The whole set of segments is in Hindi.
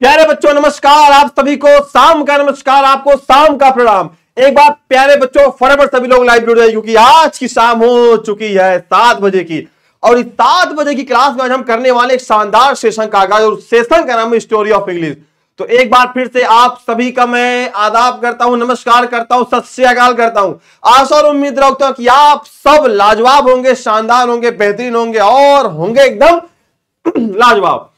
प्यारे बच्चों नमस्कार, आप सभी को शाम का नमस्कार, आपको शाम का प्रणाम। एक बार प्यारे बच्चों फटाफट सभी लोग लाइव जुड़ जाए क्योंकि आज की शाम हो चुकी है 7 बजे की, और इस 7 बजे की क्लास में आज हम करने वाले एक शानदार सेशन का आगाज, और सेशन का नाम है स्टोरी ऑफ इंग्लिश। तो एक बार फिर से आप सभी का मैं आदाब करता हूं, नमस्कार करता हूं, सत श्री अकाल करता हूं। आशा और उम्मीद रखता हूं कि आप सब लाजवाब होंगे, शानदार होंगे, बेहतरीन होंगे और होंगे एकदम लाजवाब।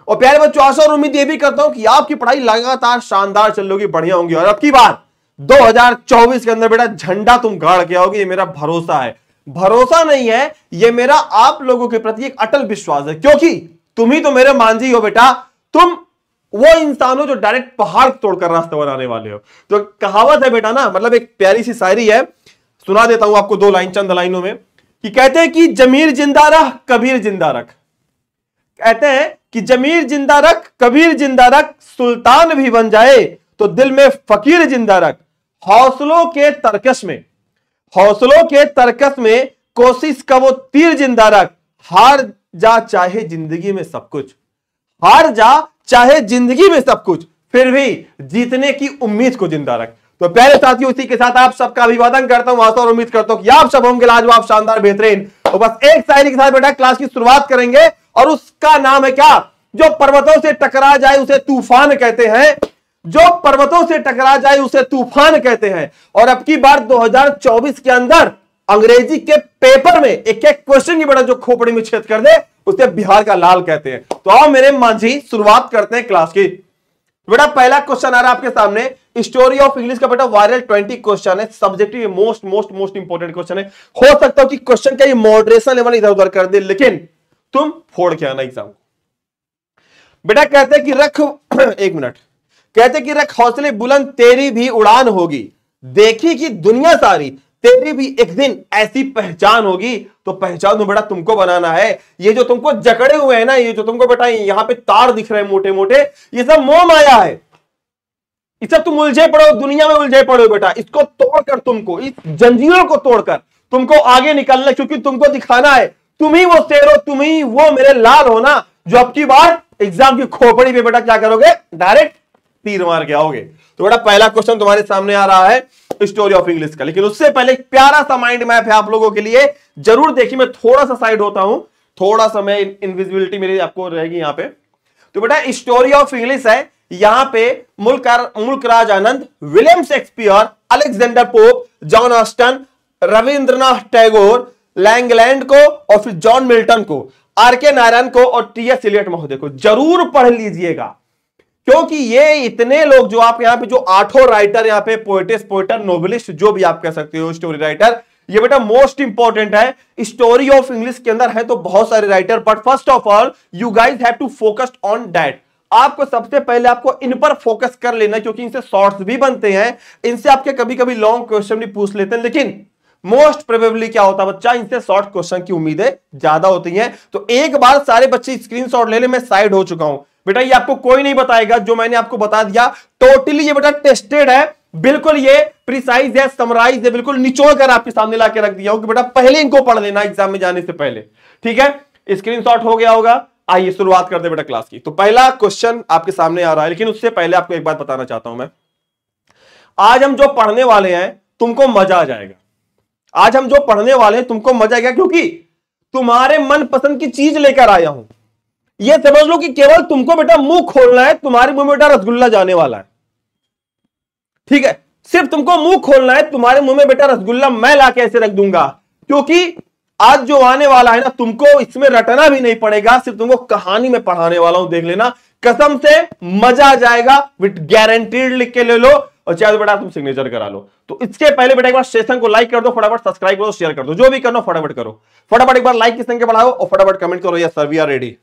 और प्यारे बच्चों आशा और उम्मीद ये भी करता हूं कि आपकी पढ़ाई लगातार शानदार चल रही, बढ़िया होंगी, और अब की बार 2024 के अंदर बेटा झंडा तुम गाड़ के आओगे, ये मेरा भरोसा है। भरोसा नहीं है, ये मेरा आप लोगों के प्रति एक अटल विश्वास है, क्योंकि तुम ही तो मेरे मांझी हो बेटा। तुम वो इंसान हो जो डायरेक्ट पहाड़ तोड़कर रास्ता बनाने वाले हो। तो कहावत है बेटा ना, मतलब एक प्यारी सी शायरी है, सुना देता हूं आपको 2 लाइन, चंद लाइनों में, कि कहते हैं कि जमीर जिंदा रख कबीर जिंदा रख। कहते हैं कि जमीर जिंदा रख कबीर जिंदा रख, सुल्तान भी बन जाए तो दिल में फकीर जिंदा रख। हौसलों के तरकश में, हौसलों के तरकश में कोशिश का वो तीर जिंदा रख। हार जा चाहे जिंदगी में सब कुछ, हार जा चाहे जिंदगी में सब कुछ, फिर भी जीतने की उम्मीद को जिंदा रख। तो प्यारे साथियों, इसी के साथ आप सबका अभिवादन करता हूं, आशा और उम्मीद करता हूं कि आप सब होंगे लाजवाब, शानदार, बेहतरीन। और बस एक शायरी के साथ बेटा क्लास की शुरुआत करेंगे, और उसका नाम है क्या? जो पर्वतों से टकरा जाए उसे तूफान कहते हैं, जो पर्वतों से टकरा जाए उसे तूफान कहते हैं। और अब की बार 2024 के अंदर अंग्रेजी के पेपर में एक एक क्वेश्चन की बेटा जो खोपड़ी में छेद कर दे उसे बिहार का लाल कहते हैं। तो आओ मेरे मांझी शुरुआत करते हैं क्लास की। बेटा पहला क्वेश्चन आ रहा है आपके सामने, स्टोरी ऑफ इंग्लिश का बेटा वायरल 20 क्वेश्चन है, सब्जेक्टिव मोस्ट इंपोर्टेंट क्वेश्चन है। हो सकता है कि क्वेश्चन का ये मॉडरेशन लेवल इधर उधर कर दे, लेकिन तुम फोड़ के आना एग्जाम। बेटा कहते हैं कि रख एक मिनट, कहते कि रख हौसले बुलंद तेरी भी उड़ान होगी, देखी कि दुनिया सारी तेरी भी एक दिन ऐसी पहचान होगी। तो पहचान तो बेटा तुमको बनाना है। ये जो तुमको जकड़े हुए हैं ना, ये जो तुमको बेटा यहां पे तार दिख रहे हैं मोटे मोटे, ये सब मोह माया है। इसे तुम उलझे पड़ो, दुनिया में उलझे पड़ो बेटा। इसको तोड़कर तुमको, इस जंजीरों को तोड़कर तुमको आगे निकलना है, क्योंकि तुमको दिखाना है तुम ही वो शेर हो, तुम ही वो मेरे लाल हो ना, जो अब की बार एग्जाम की खोपड़ी पे बेटा क्या करोगे, डायरेक्ट तीर मार के आओगे। तो बेटा पहला क्वेश्चन तुम्हारे सामने आ रहा है स्टोरी ऑफ इंग्लिश का, लेकिन उससे पहले एक प्यारा सा माइंड मैप है आप लोगों के लिए, जरूर देखिए। मैं थोड़ा सा साइड होता हूं, थोड़ा सा मैं इनविजिबिलिटी मेरी आपको रहेगी यहां पे। तो बेटा स्टोरी ऑफ इंग्लिश है, यहां पे Mulk Raj Anand, William Shakespeare, Alexander Pope, John Austen, Rabindranath Tagore, Langland को, और फिर जॉन मिल्टन को, आर.के. नारायण को और टी.एस. एलियट महोदय को जरूर पढ़ लीजिएगा, क्योंकि ये इतने लोग जो आप यहाँ पे जो 8 राइटर यहाँ पे पोएटिस, पोएटर, नोवेलिस्ट, जो भी आप कह सकते हो, स्टोरी राइटर, ये बेटा मोस्ट इंपॉर्टेंट है। स्टोरी ऑफ इंग्लिश के अंदर है तो बहुत सारे writer, but first of all you guys have to focus on that. आपको सबसे पहले आपको इन पर फोकस कर लेना, क्योंकि इनसे शॉर्ट्स भी बनते हैं, इनसे आपके कभी कभी लॉन्ग क्वेश्चन भी पूछ लेते हैं, लेकिन मोस्ट प्रोबेबली क्या होता है बच्चा, इनसे शॉर्ट क्वेश्चन की उम्मीदें ज्यादा होती हैं। तो एक बार सारे बच्चे स्क्रीनशॉट ले ले, मैं साइड हो चुका हूं बेटा, ये आपको कोई नहीं बताएगा, जो मैंने आपको बता दिया टोटली ये बेटा टेस्टेड है, बिल्कुल ये प्रिसाइज है, समराइज है, बिल्कुल निचोड़ कर आपके सामने लाके रख दिया हूं कि बेटा पहले इनको पढ़ लेना एग्जाम में जाने से पहले, ठीक है। स्क्रीनशॉट हो गया होगा, आइए शुरुआत करते बेटा क्लास की। तो पहला क्वेश्चन आपके सामने आ रहा है, लेकिन उससे पहले आपको एक बात बताना चाहता हूं मैं। आज हम जो पढ़ने वाले हैं तुमको मजा आ जाएगा, आज हम जो पढ़ने वाले हैं तुमको मजा आएगा, क्योंकि तुम्हारे मनपसंद की चीज लेकर आया हूं। ये समझ लो कि केवल तुमको बेटा मुंह खोलना है, तुम्हारे मुंह में बेटा रसगुल्ला जाने वाला है, ठीक है। सिर्फ तुमको मुंह खोलना है, तुम्हारे मुंह में बेटा रसगुल्ला मैं लाके ऐसे रख दूंगा, क्योंकि आज जो आने वाला है ना, तुमको इसमें रटना भी नहीं पड़ेगा, सिर्फ तुमको कहानी में पढ़ाने वाला हूं, देख लेना, कसम से मजा आ जाएगा, विद गारंटीड। लिख के ले लो, और चाहे बेटा तुम सिग्नेचर करा लो। तो इसके पहले बेटा एक बार सेशन को लाइक कर दो, फटाफट सब्सक्राइब करो, शेयर कर दो, जो भी करना फटाफट करो, फटाफट एक बार लाइक की संख्या बढ़ाओ और फटाफट कमेंट करो, yes sir we are ready.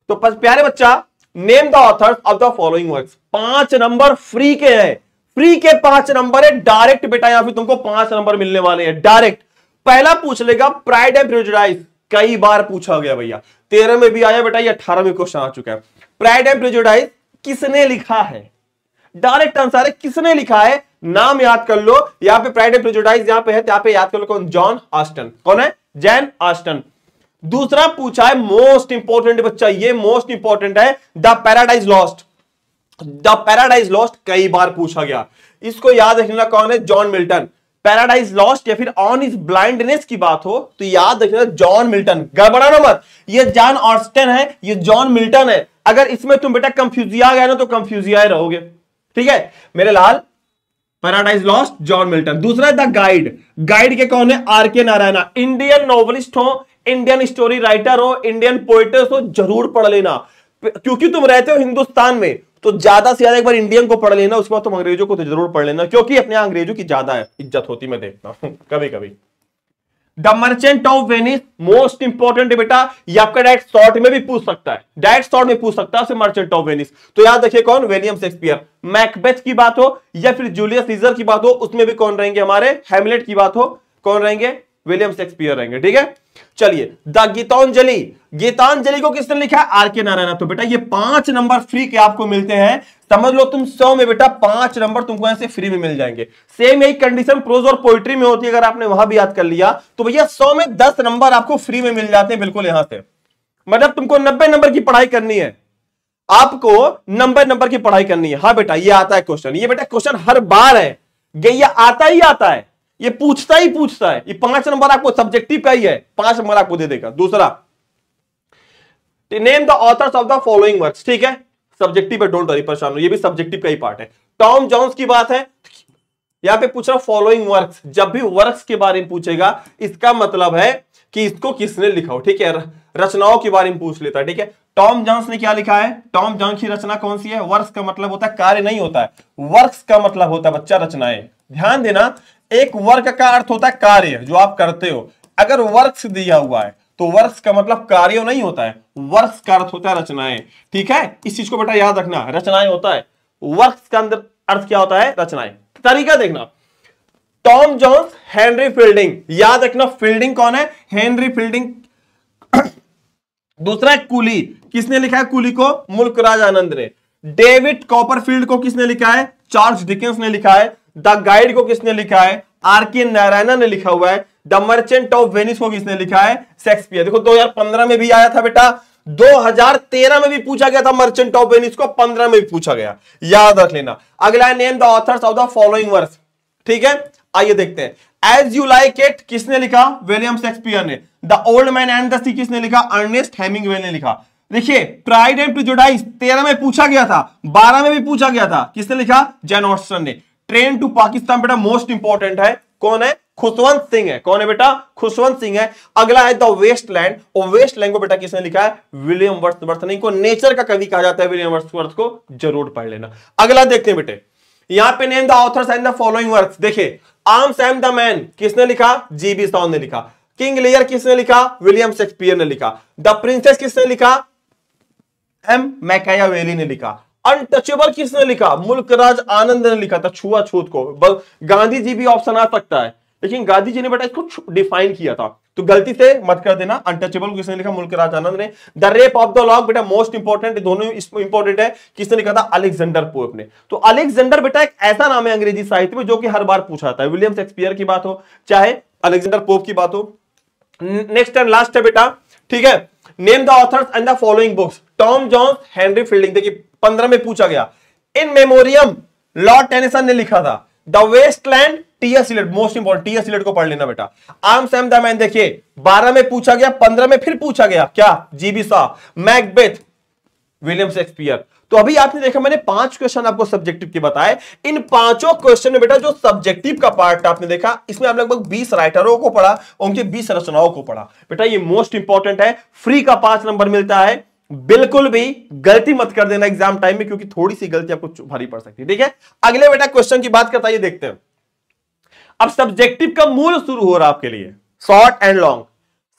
तो प्यारे बच्चा, name the authors of the following works. 5 number free के हैं, फ्री के 5 नंबर है, डायरेक्ट बेटा यहां पे तुमको 5 नंबर मिलने वाले हैं डायरेक्ट। पहला पूछ लेगा प्राइड एंड प्रेजुडिस, कई बार पूछा गया भैया, 13 में भी आया बेटा, ये 18 में क्वेश्चन आ चुका है। प्राइड एंड प्रेजुडिस किसने लिखा है, डायरेक्ट आंसर है किसने लिखा है, नाम याद कर लो। यहां पे प्राइड एंड प्रेजुडिस यहां पे है, यहां पे याद कर लो कौन, जॉन ऑस्टन। कौन है, जैन ऑस्टन। दूसरा पूछा है मोस्ट इंपॉर्टेंट बच्चा, ये मोस्ट इंपॉर्टेंट है, the paradise lost. The paradise lost कई बार पूछा गया, इसको याद रखना कौन है, जॉन मिल्टन। पैराडाइज लॉस्ट या फिर ऑन इज ब्लाइंडनेस की बात हो तो याद रखना जॉन मिल्टन, गड़बड़ाना मत, ये जॉन ऑस्टिन है, ये जॉन मिल्टन है। अगर इसमें तुम बेटा कंफ्यूजिया गया ना तो कंफ्यूजिया रहोगे, ठीक है मेरे लाल। Paradise Lost John Milton. दूसरा है द गाइड। गाइड के कौन है, आर के नारायणा। इंडियन नॉवलिस्ट हो, इंडियन स्टोरी राइटर हो, इंडियन पोएट्स हो, जरूर पढ़ लेना, क्योंकि तुम रहते हो हिंदुस्तान में तो ज्यादा से ज्यादा एक बार इंडियन को पढ़ लेना, उसके बाद तुम अंग्रेजों को तो जरूर पढ़ लेना, क्योंकि अपने अंग्रेजों की ज्यादा इज्जत होती मैं देखता हूं कभी कभी। The merchant of Venice most important है बेटा, ये आपका डायरेक्ट शॉर्ट में भी पूछ सकता है, डायरेक्ट शॉर्ट में पूछ सकता है मर्चेंट ऑफ वेनिस। तो याद रखिए कौन, विलियम शेक्सपियर। मैकबेथ की बात हो या फिर जूलियस सीजर की बात हो, उसमें भी कौन रहेंगे हमारे, हैमलेट की बात हो, कौन रहेंगे, विलियम शेक्सपियर रहेंगे, ठीक है। चलिए द गीतांजलि। गीतांजलि को किसने लिखा है, आर के नारायण। तो बेटा ये 5 नंबर फ्री के आपको मिलते हैं, समझ लो तुम 100 में बेटा 5 नंबर तुमको ऐसे फ्री में मिल जाएंगे। सेम यही कंडीशन प्रोज और पोइट्री में होती है, अगर आपने वहां भी याद कर लिया तो भैया 100 में 10 नंबर आपको फ्री में मिल जाते हैं, बिल्कुल यहां से। मतलब तुमको 90 नंबर की पढ़ाई करनी है, आपको 90 नंबर की पढ़ाई करनी है। हाँ बेटा ये आता है क्वेश्चन, ये बेटा क्वेश्चन हर बार है, ये आता ही आता है, ये पूछता ही पूछता है। ये 5 नंबर आपको सब्जेक्टिव का ही है, 5 नंबर आपको दे देगा। दूसरा name the authors of the following works, ठीक है सब्जेक्टिव है, डोंट वरी परेशान हो, ये भी सब्जेक्टिव का ही पार्ट है। टॉम जॉन्स की बात है, यहां पे पूछ रहा फॉलोइंग वर्क्स, जब भी वर्क्स के बारे में पूछेगा इसका मतलब है कि इसको किसने लिखा हो, ठीक है, रचनाओं के बारे में पूछ लेता है, ठीक है। टॉम जॉन्स ने क्या लिखा है, टॉम जॉन्स की रचना कौन सी है। वर्क्स का मतलब होता है कार्य नहीं होता है, वर्क्स का मतलब होता है बच्चा रचनाएं। ध्यान देना, एक वर्क का अर्थ होता है कार्य जो आप करते हो, अगर वर्क्स दिया हुआ है तो वर्क्स का मतलब कार्य नहीं होता है, वर्क्स का अर्थ होता है रचनाएं, ठीक है। इस चीज को बेटा याद रखना, रचनाएं होता है, वर्क्स का अंदर अर्थ क्या होता है, रचनाएं। तरीका देखना, टॉम जॉन्स, हेनरी फील्डिंग, याद रखना फील्डिंग कौन है, हेनरी फील्डिंग। दूसरा है कूली, किसने लिखा है कूली को, मुल्कराज आनंद ने। डेविड कॉपरफील्ड को किसने लिखा है, चार्ल्स डिकेंस ने लिखा है। द गाइड को किसने लिखा है, आर के नारायण ने लिखा हुआ है। द मर्चेंट ऑफ वेनिस को किसने लिखा है, शेक्सपियर। देखो 2015 में भी आया था बेटा, 2013 में भी पूछा गया था मर्चेंट ऑफ वेनिस को, 15 में भी पूछा गया, याद रख लेना। अगला है name the authors of the following works, ठीक है। आइए देखते हैं, एज यू लाइक इट किसने लिखा, विलियम शेक्सपियर ने। The old man and the sea किसने लिखा, अर्नेस्ट हेमिंग्वे ने लिखा। देखिए प्राइड एंड प्रेजुडिस 13 में पूछा गया था, 12 में भी पूछा गया था, किसने लिखा, जैन ऑस्टन ने। ट्रेन टू पाकिस्तान बेटा मोस्ट इंपॉर्टेंट है, कौन है, खुशवंत सिंह है। कौन है बेटा, खुशवंत सिंह है। अगला है द वेस्टलैंड, और वेस्टलैंड को बेटा किसने लिखा है, विलियम वर्ड्सवर्थ ने। इनको नेचर का कवि कहा जाता है, विलियम वर्ड्सवर्थ को जरूर पढ़ लेना। अगला देखते हैं बेटे, यहां पे name the authors and the following works. देखिए आर्म्स एंड द मैन किसने लिखा, जीबी साउंड ने लिखा। किंग लियर किसने लिखा, विलियम शेक्सपियर ने लिखा। द प्रिंसेस किसने लिखा, एम मैकियावेली ने लिखा। अनटचेबल किसने लिखा, मुल्कराज आनंद ने लिखा था, छुआछूत को। गांधी जी भी ऑप्शन आ सकता है, लेकिन गांधी जी ने बेटा इसको डिफाइन किया था, तो गलती से मत कर देना। अनटचेबल किसने लिखा, मुल्कराज आनंद ने। The rape of the lock बेटा मोस्ट इंपॉर्टेंट, दोनों इंपॉर्टेंट है, किसने लिखा था, अलेक्जेंडर पोप ने। तो अलेक्जेंडर बेटा एक ऐसा नाम है अंग्रेजी साहित्य में जो कि हर बार पूछा जाता है, विलियम शेक्सपियर की बात हो चाहे अलेक्जेंडर पोप की बात हो। नेक्स्ट एंड लास्ट है बेटा, ठीक है, name the authors and the following books. Tom Jones, Henry Fielding, देखिए 15 में पूछा गया। इन मेमोरियम लॉर्ड टेनिसन ने लिखा था। The Waste Land, T S. Eliot, most important, T S. Eliot को पढ़ लेना बेटा। आर्म्स एंड द मैन देखिए 12 में पूछा गया, 15 में फिर पूछा गया, क्या, GB Shah. Macbeth, William Shakespeare. तो अभी आपने देखा मैंने 5 क्वेश्चन आपको सब्जेक्टिव के बताए। इन 5 क्वेश्चन में बेटा जो सब्जेक्टिव का पार्ट आपने देखा, इसमें आप लगभग 20 राइटरों को पढ़ा, उनके 20 रचनाओं को पढ़ा। बेटा ये मोस्ट इंपॉर्टेंट है, फ्री का 5 नंबर मिलता है। बिल्कुल भी गलती मत कर देना एग्जाम टाइम में, क्योंकि थोड़ी सी गलती आपको भारी पड़ सकती है, ठीक है। अगले बेटा क्वेश्चन की बात करता है, देखते हैं। अब सब्जेक्टिव का मूल शुरू हो रहा है आपके लिए, शॉर्ट एंड लॉन्ग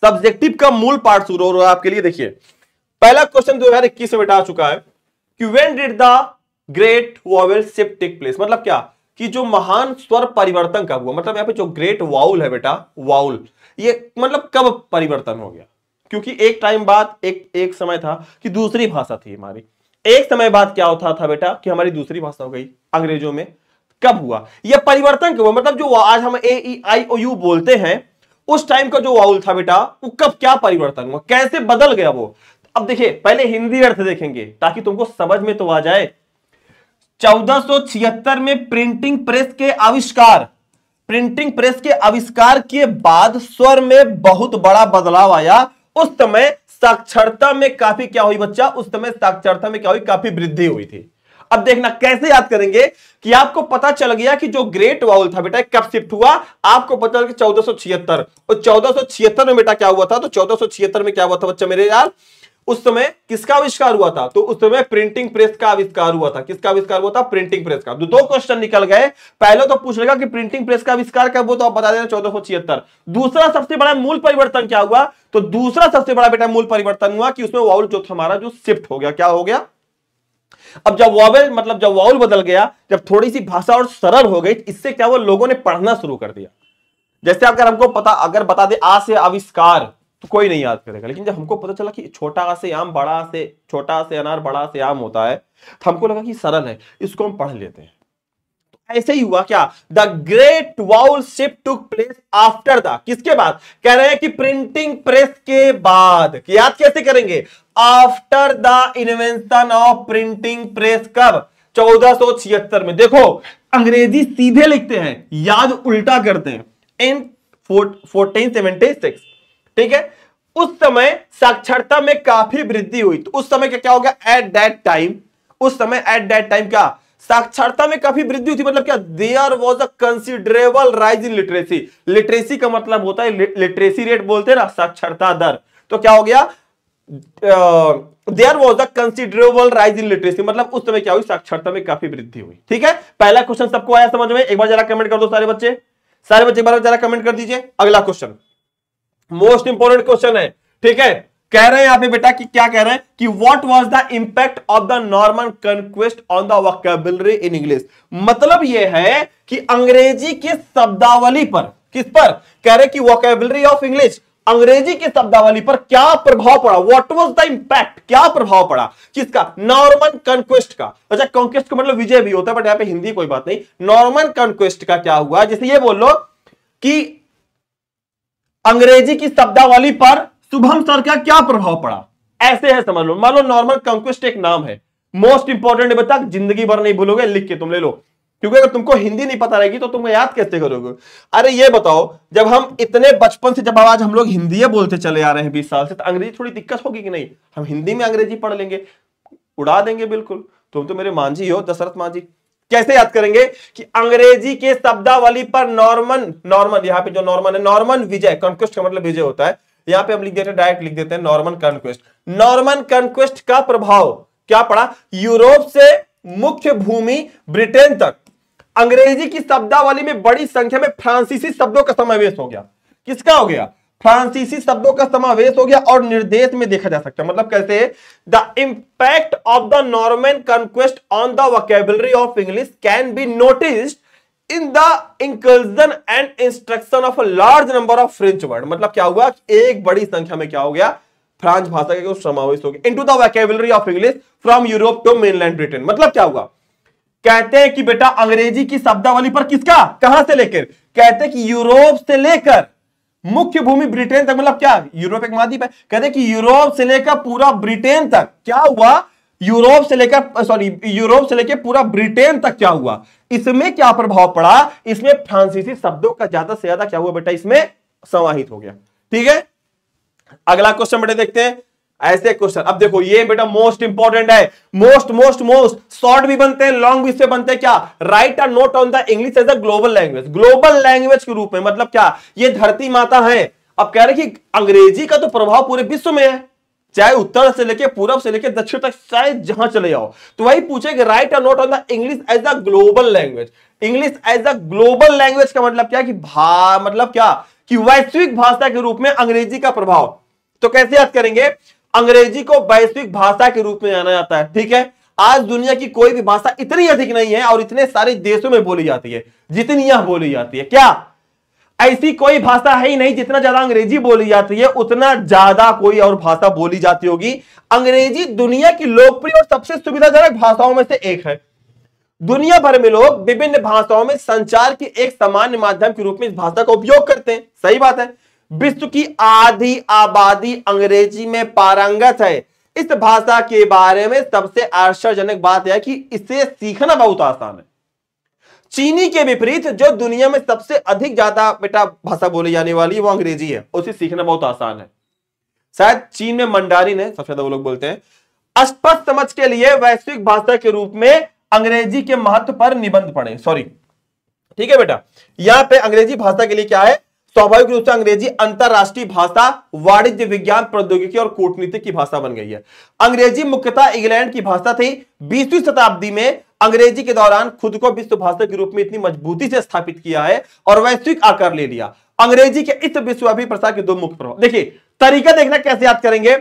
सब्जेक्टिव का मूल पार्ट शुरू हो रहा है आपके लिए। देखिए पहला क्वेश्चन 2021 में बेटा आ चुका है कि when did the great vowel shift take place, मतलब क्या, कि जो महान स्वर परिवर्तन कब हुआ। मतलब यहां पे जो ग्रेट वाउल है बेटा, वाउल, ये मतलब कब परिवर्तन हो गया, क्योंकि एक टाइम बाद एक समय था कि दूसरी भाषा थी हमारी, एक समय बाद क्या होता था बेटा कि हमारी दूसरी भाषा हो गई अंग्रेजों में। कब हुआ यह परिवर्तन, क्यों, मतलब जो आज हम ए ई आई ओ यू बोलते हैं उस टाइम का जो वाउल था बेटा, वो कब क्या परिवर्तन हुआ, कैसे बदल गया वो। अब देखिए पहले हिंदी अर्थ देखेंगे ताकि तुमको समझ में तो आ जाए। 1476 में प्रिंटिंग प्रेस के आविष्कार, प्रिंटिंग प्रेस के आविष्कार के बाद स्वर में बहुत बड़ा बदलाव आया। उस समय साक्षरता में काफी क्या हुई बच्चा, उस समय साक्षरता में क्या हुई, काफी वृद्धि हुई थी। अब देखना कैसे याद करेंगे कि आपको पता चल गया कि जो ग्रेट वाउल था बेटा कब शिफ्ट हुआ, आपको पता चला कि 1476, और 1476 में बेटा क्या हुआ था, तो 1476 में क्या हुआ था बच्चा मेरे यार, उस समय किसका आविष्कार हुआ था, तो उस समय प्रिंटिंग प्रेस का आविष्कार हुआ था। किसका आविष्कार हुआ था, प्रिंटिंग प्रेस का। दो क्वेश्चन निकल गए, पहले तो पूछ लेगा कि प्रिंटिंग प्रेस का आविष्कार कब हुआ, तो आप बता देना 1476। दूसरा सबसे बड़ा मूल परिवर्तन क्या हुआ, तो दूसरा सबसे बड़ा बेटा मूल परिवर्तन हुआ कि उसमें वाउल जो था हमारा जो शिफ्ट हो गया, क्या हो गया। अब जब वावल मतलब जब वाउल बदल गया, जब थोड़ी सी भाषा और सरल हो गई, इससे क्या हुआ, लोगों ने पढ़ना शुरू कर दिया। जैसे अगर हमको पता, अगर बता दे आ से आविष्कार, तो कोई नहीं याद करेगा, लेकिन जब हमको पता चला कि छोटा आ से आम, बड़ा से छोटा से अनार, बड़ा से आम होता है, तो हमको लगा कि सरल है, इसको हम पढ़ लेते हैं। तो ऐसे ही हुआ क्या, the great vowel shift took place after the, किसके बाद, कह रहे हैं कि प्रिंटिंग प्रेस के बाद। याद कैसे करेंगे, after the invention of printing press, कब, 1476 में। देखो अंग्रेजी सीधे लिखते हैं, याद उल्टा करते हैं, इन 1476, ठीक है। उस समय साक्षरता में काफी वृद्धि हुई, तो उस समय क्या हो गया, एट दैट टाइम, उस समय एट दैट टाइम क्या, साक्षरता में काफी वृद्धि हुई थी, मतलब क्या, there was a considerable rise in literacy. Literacy का मतलब होता है, लिटरेसी रेट बोलते हैं ना, साक्षरता दर। तो क्या हो गया, there was a considerable rise in literacy, मतलब उस समय क्या हुई, साक्षरता में काफी वृद्धि हुई। ठीक है, पहला क्वेश्चन सबको आया समझ में, एक बार जरा कमेंट कर दो सारे बच्चे, एक बार जरा कमेंट कर दीजिए। अगला क्वेश्चन मोस्ट इंपोर्टेंट क्वेश्चन है, ठीक है। कह रहे हैं यहां पे बेटा कि क्या कह रहे हैं कि what was the impact of the Norman conquest on the vocabulary in English. मतलब यह है कि अंग्रेजी की शब्दावली पर, किस पर, कह रहे कि वोकैबुलरी ऑफ इंग्लिश, अंग्रेजी की शब्दावली पर क्या प्रभाव पड़ा, व्हाट वाज द इंपैक्ट, क्या प्रभाव पड़ा, किसका, नॉर्मन कॉन्क्वेस्ट का। अच्छा कॉन्क्वेस्ट का मतलब विजय भी होता है, बट यहां पे हिंदी कोई बात नहीं, नॉर्मन कॉन्क्वेस्ट का क्या हुआ। जैसे ये बोल लो कि अंग्रेजी की शब्दावली पर शुभम सर का क्या प्रभाव पड़ा, ऐसे है समझ लो। मान लो नॉर्मन कॉन्क्वेस्ट एक नाम है, मोस्ट इंपॉर्टेंट बता, जिंदगी भर नहीं भूलोगे, लिख के तुम ले लो, क्योंकि अगर तुमको हिंदी नहीं पता रहेगी तो तुम याद कैसे करोगे। अरे ये बताओ, जब हम इतने बचपन से, जब आज हम लोग हिंदी बोलते चले आ रहे हैं 20 साल से, तो अंग्रेजी थोड़ी दिक्कत होगी कि नहीं, हम हिंदी में अंग्रेजी पढ़ लेंगे, उड़ा देंगे बिल्कुल। तुम तो मेरे मांझी हो, दशरथ मांझी। कैसे याद करेंगे कि अंग्रेजी के शब्दावली पर नॉर्मन यहां पे जो नॉर्मन है, नॉर्मन विजय, कॉन्क्वेस्ट का मतलब विजय होता है, यहां पे हम लिख देते हैं, डायरेक्ट लिख देते हैं नॉर्मन कॉन्क्वेस्ट। नॉर्मन कॉन्क्वेस्ट का प्रभाव क्या पड़ा, यूरोप से मुख्य भूमि ब्रिटेन तक अंग्रेजी की शब्दावली में बड़ी संख्या में फ्रांसीसी शब्दों का समावेश हो गया। किसका हो गया, फ्रांसीसी शब्दों का समावेश हो गया, और निर्देश में देखा जा सकता है। मतलब कैसे, the impact of the Norman conquest on the vocabulary of English can be noticed in the inclusion and instruction of a large number of French word. मतलब क्या हुआ, एक बड़ी संख्या में क्या हो गया, फ्रांस भाषा का समावेश हो गया into the vocabulary of English from Europe to mainland Britain. मतलब क्या हुआ, कहते हैं कि बेटा अंग्रेजी की शब्दावली पर किसका, कहां से लेकर, कहते हैं कि यूरोप से लेकर मुख्य भूमि ब्रिटेन तक, मतलब क्या, यूरोप एक महाद्वीप है, कहते हैं कि यूरोप से लेकर पूरा ब्रिटेन तक क्या हुआ, यूरोप से लेकर पूरा ब्रिटेन तक क्या हुआ, इसमें क्या प्रभाव पड़ा, इसमें फ्रांसीसी शब्दों का ज्यादा से ज्यादा क्या हुआ बेटा, इसमें समाहित हो गया। ठीक है, अगला क्वेश्चन बेटा देखते हैं, ऐसे क्वेश्चन। अब देखो ये बेटा मोस्ट इंपॉर्टेंट है, मोस्ट शॉर्ट भी बनते हैं, लॉन्ग भी इससे बनते हैं। क्या, write a note on the English as a global language, global language के रूप में। मतलब क्या, ये धरती माता है। अब कह रहे कि अंग्रेजी का तो प्रभाव पूरे विश्व में है, चाहे उत्तर से लेके पूरब से लेके दक्षिण तक, चाहे जहां चले जाओ। तो वही पूछे write a note on the English as a global language. English as a global language का मतलब क्या कि मतलब क्या कि वैश्विक भाषा के रूप में अंग्रेजी का प्रभाव। तो कैसे याद करेंगे, अंग्रेजी को वैश्विक भाषा के रूप में जाना जाता है। ठीक है, आज दुनिया की कोई भी भाषा इतनी अधिक नहीं है और इतने सारे देशों में बोली जाती है जितनी यहां बोली जाती है। क्या, ऐसी कोई भाषा है ही नहीं, जितना ज्यादा अंग्रेजी बोली जाती है उतना ज्यादा कोई और भाषा बोली जाती होगी। अंग्रेजी दुनिया की लोकप्रिय और सबसे सुविधाजनक भाषाओं में से एक है। दुनिया भर में लोग विभिन्न भाषाओं में संचार के एक सामान्य माध्यम के रूप में इस भाषा का उपयोग करते हैं। सही बात है, विश्व की आधी आबादी अंग्रेजी में पारंगत है। इस भाषा के बारे में सबसे आश्चर्यजनक बात यह है कि इसे सीखना बहुत आसान है। चीनी के विपरीत जो दुनिया में सबसे अधिक ज्यादा बेटा भाषा बोली जाने वाली है वो अंग्रेजी है, उसे सीखना बहुत आसान है। शायद चीन में मंडारिन है, सबसे ज्यादा वो लोग बोलते हैं। स्पष्ट समझ के लिए वैश्विक भाषा के रूप में अंग्रेजी के महत्व पर निबंध पढ़ें। सॉरी, ठीक है बेटा, यहां पे अंग्रेजी भाषा के लिए क्या है, स्वाभाविक रूप से अंग्रेजी अंतरराष्ट्रीय भाषा, वाणिज्य, विज्ञान, प्रौद्योगिकी और कूटनीति की भाषा बन गई है। अंग्रेजी मुख्यतः इंग्लैंड की भाषा थी। 20वीं शताब्दी में अंग्रेजी के दौरान खुद को विश्व भाषा के रूप में इतनी मजबूती से स्थापित किया है और वैश्विक आकार ले लिया। अंग्रेजी के इस विश्वव्यापी प्रसार के दो मुख्य प्रभाव, देखिए तरीका देखना कैसे याद करेंगे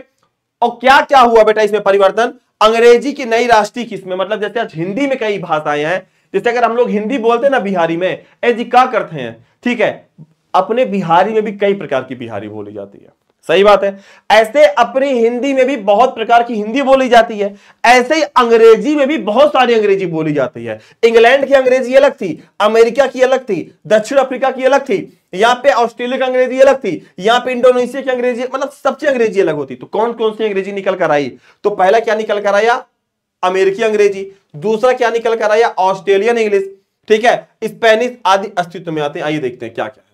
और क्या क्या हुआ बेटा इसमें परिवर्तन। अंग्रेजी की नई राष्ट्रीय किस्में, मतलब जैसे आज हिंदी में कई भाषाएं हैं, जैसे अगर हम लोग हिंदी बोलते हैं ना बिहारी में, ए जी क्या करते हैं, ठीक है, अपने बिहारी में भी कई प्रकार की बिहारी बोली जाती है, सही बात है। ऐसे अपनी हिंदी में भी बहुत प्रकार की हिंदी बोली जाती है, ऐसे ही अंग्रेजी में भी बहुत सारी अंग्रेजी बोली जाती है। इंग्लैंड की अंग्रेजी अलग थी, अमेरिका की अलग थी, दक्षिण अफ्रीका की अलग थी, यहां पे ऑस्ट्रेलिया की अंग्रेजी अलग थी, यहां पे इंडोनेशिया की अंग्रेजी, मतलब सबसे अंग्रेजी अलग होती। तो कौन कौन सी अंग्रेजी निकल कर आई, तो पहला क्या निकल कर आया, अमेरिकी अंग्रेजी। दूसरा क्या निकल कर आया, ऑस्ट्रेलियन इंग्लिश, ठीक है, स्पेनिश आदि अस्तित्व में आते हैं। आइए देखते हैं क्या क्या है,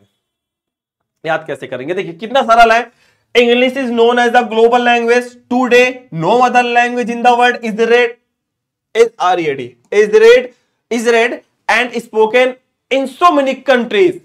याद कैसे करेंगे। देखिए कितना सरल है। English is known as the global language. Today, no other language in the world is read and spoken in so many countries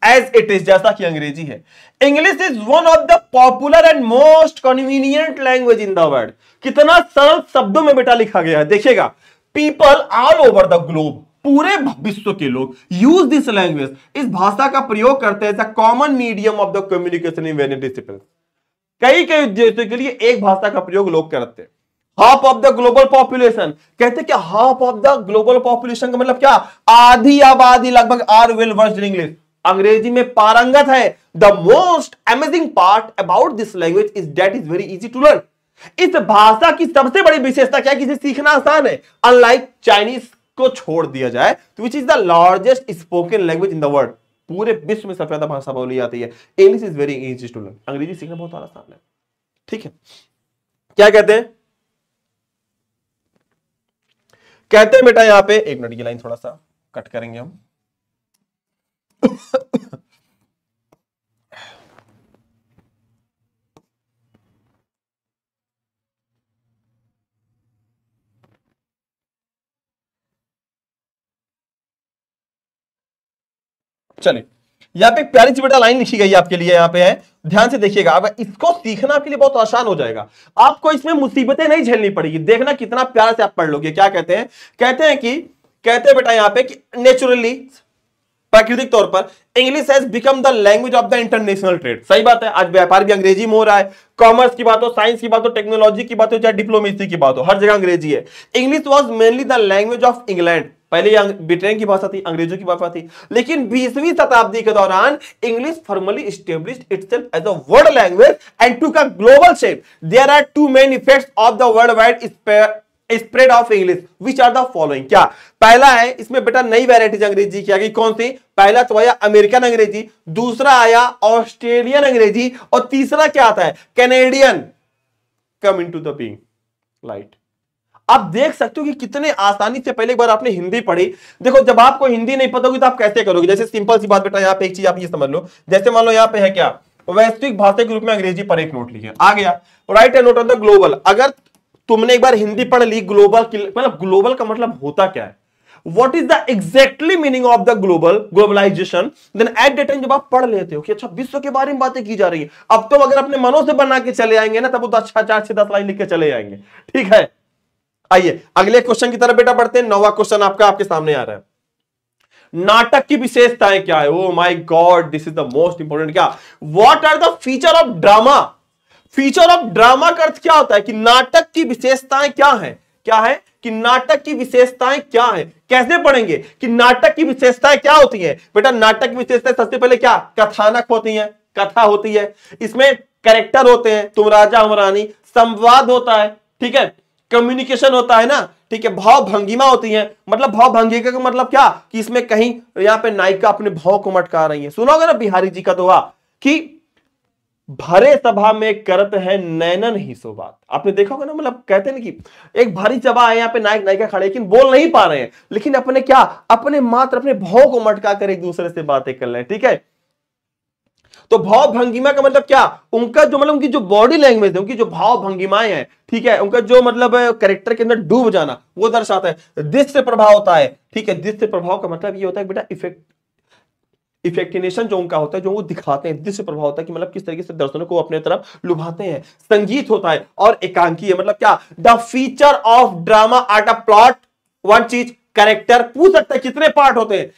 as it is, जैसा कि अंग्रेजी है। English is one of the popular and most convenient language in the world. कितना सरल शब्दों में बेटा लिखा गया है, देखिएगा। People all over the globe, पूरे विश्व के लोग यूज दिस लैंग्वेज, इस भाषा का प्रयोग करते हैं as a common medium of the communication in various discipline. कई कई उद्देश्यों के लिए एक भाषा का प्रयोग लोग करते हैं। Half of the global population, कहते क्या, half of the global population का मतलब क्या, आधी आबादी लगभग are well versed in English, अंग्रेजी में पारंगत है। The most amazing part about this language is that is very easy to learn. इस भाषा की सबसे बड़ी विशेषता क्या है, इसे सीखना आसान है। अनलाइक चाइनीज को छोड़ दिया जाए तो which is the largest spoken language in the world, पूरे विश्व में सबसे ज्यादा भाषा बोली जाती है। English is very easy to learn, अंग्रेजी सीखना बहुत आसान है, ठीक है। क्या कहते हैं, कहते हैं बेटा यहां पे, एक मिनट की लाइन थोड़ा सा कट करेंगे हम। चलिए यहां पे प्यारी सी बेटा लाइन लिखी गई है आपके लिए, यहां पे है, ध्यान से देखिएगा। अब इसको सीखना आपके लिए बहुत आसान हो जाएगा, आपको इसमें मुसीबतें नहीं झेलनी पड़ेगी। देखना कितना प्यार से आप पढ़ लोगे। क्या कहते हैं, कहते हैं बेटा यहां पे कि नेचुरली, प्राकृतिक तौर पर, English has become the language of the international trade. सही बात है, आज व्यापार भी अंग्रेजी में हो रहा है। कॉमर्स की बात हो, साइंस की बात हो, टेक्नोलॉजी की बात हो, चाहे डिप्लोमेसी की बात हो, हर जगह अंग्रेजी है। English was mainly the language of England, पहले ब्रिटेन की भाषा थी, अंग्रेजों की भाषा थी। लेकिन 20वीं शताब्दी के दौरान English formally established itself as a world language and took a global shape. There are two main effects of the world wide spread of English which are the following. क्या पहला है, इसमें बेटा नई वैरायटीज अंग्रेजी की आ गई। कौन सी, पहला तो आया अमेरिकन अंग्रेजी, दूसरा आया ऑस्ट्रेलियन अंग्रेजी, और तीसरा क्या आता है, Canadian come into the being light. आप देख सकते हो कि कितने आसानी से, पहले एक बार आपने हिंदी पढ़ी, देखो जब आपको हिंदी नहीं पता होगी तो आप कैसे करोगे। जैसे सिंपल सी बात बेटा, यहां पे एक चीज आप ये समझ लो, जैसे मान लो यहां पे है क्या, वैश्विक भाषा के रूप में अंग्रेजी पर एक नोट लिखिए, आ गया, right A note on the global. अगर तुमने एक बार हिंदी पढ़ ली, ग्लोबल मतलब ग्लोबल का मतलब होता क्या है, what is the exactly meaning of the globalization, then at that time जब आप पढ़ लेते हो कि अच्छा विश्व के बारे में बातें की जा रही है, अब तो अगर अपने मनों से बना के चले आएंगे ना, तब वो अच्छा 4 से 10 लाइन लिख के चले जाएंगे, ठीक है। आइए अगले क्वेश्चन की तरफ बेटा बढ़ते हैं। 9वां क्वेश्चन आपके सामने आ रहा है, नाटक की विशेषताएं क्या है। Oh my God, this is the most important. क्या, what are the feature of drama. Feature of drama का अर्थ क्या होता है कि नाटक की विशेषताएं क्या है, क्या है कि नाटक की विशेषताएं क्या है। कैसे पढ़ेंगे कि नाटक की विशेषताएं क्या होती है। बेटा नाटक की विशेषताएं सबसे पहले क्या, कथानक होती है, कथा होती है, इसमें कैरेक्टर होते हैं, तुम राजा हम रानी, संवाद होता है, ठीक है, कम्युनिकेशन होता है ना, ठीक है, भाव भंगिमा होती है। मतलब भाव भंगिमा का मतलब क्या कि इसमें कहीं यहां पे नायिका अपने भाव को मटका रही है। सुना होगा ना बिहारी जी का दोहा कि भरे सभा में करत है नैनन ही सो बात। आपने देखा होगा ना, मतलब कहते हैं ना कि एक भारी सभा है, यहाँ पे नायक नायिका खड़े लेकिन बोल नहीं पा रहे हैं, लेकिन अपने क्या, अपने मात्र अपने भाव को मटका कर एक दूसरे से बातें कर रहे हैं। ठीक है, तो भाव भंगिमा का मतलब क्या, उनका जो मतलब उनकी जो बॉडी लैंग्वेज है, उनकी जो भाव भंगिमाएं हैं, ठीक है, उनका जो मतलब कैरेक्टर के अंदर डूब जाना, वो दर्शाता है। दृश्य प्रभाव होता है, ठीक है, दृश्य प्रभाव का मतलब ये होता है बेटा इफेक्टिनेशन जो उनका होता है, जो वो दिखाते हैं, दृश्य प्रभाव होता है कि मतलब किस तरीके से दर्शकों को अपने तरफ लुभाते हैं। संगीत होता है और एकांकी है, मतलब क्या, the feature of drama art of plot, one चीज कैरेक्टर, पूछ सकते हैं कितने पार्ट होते हैं,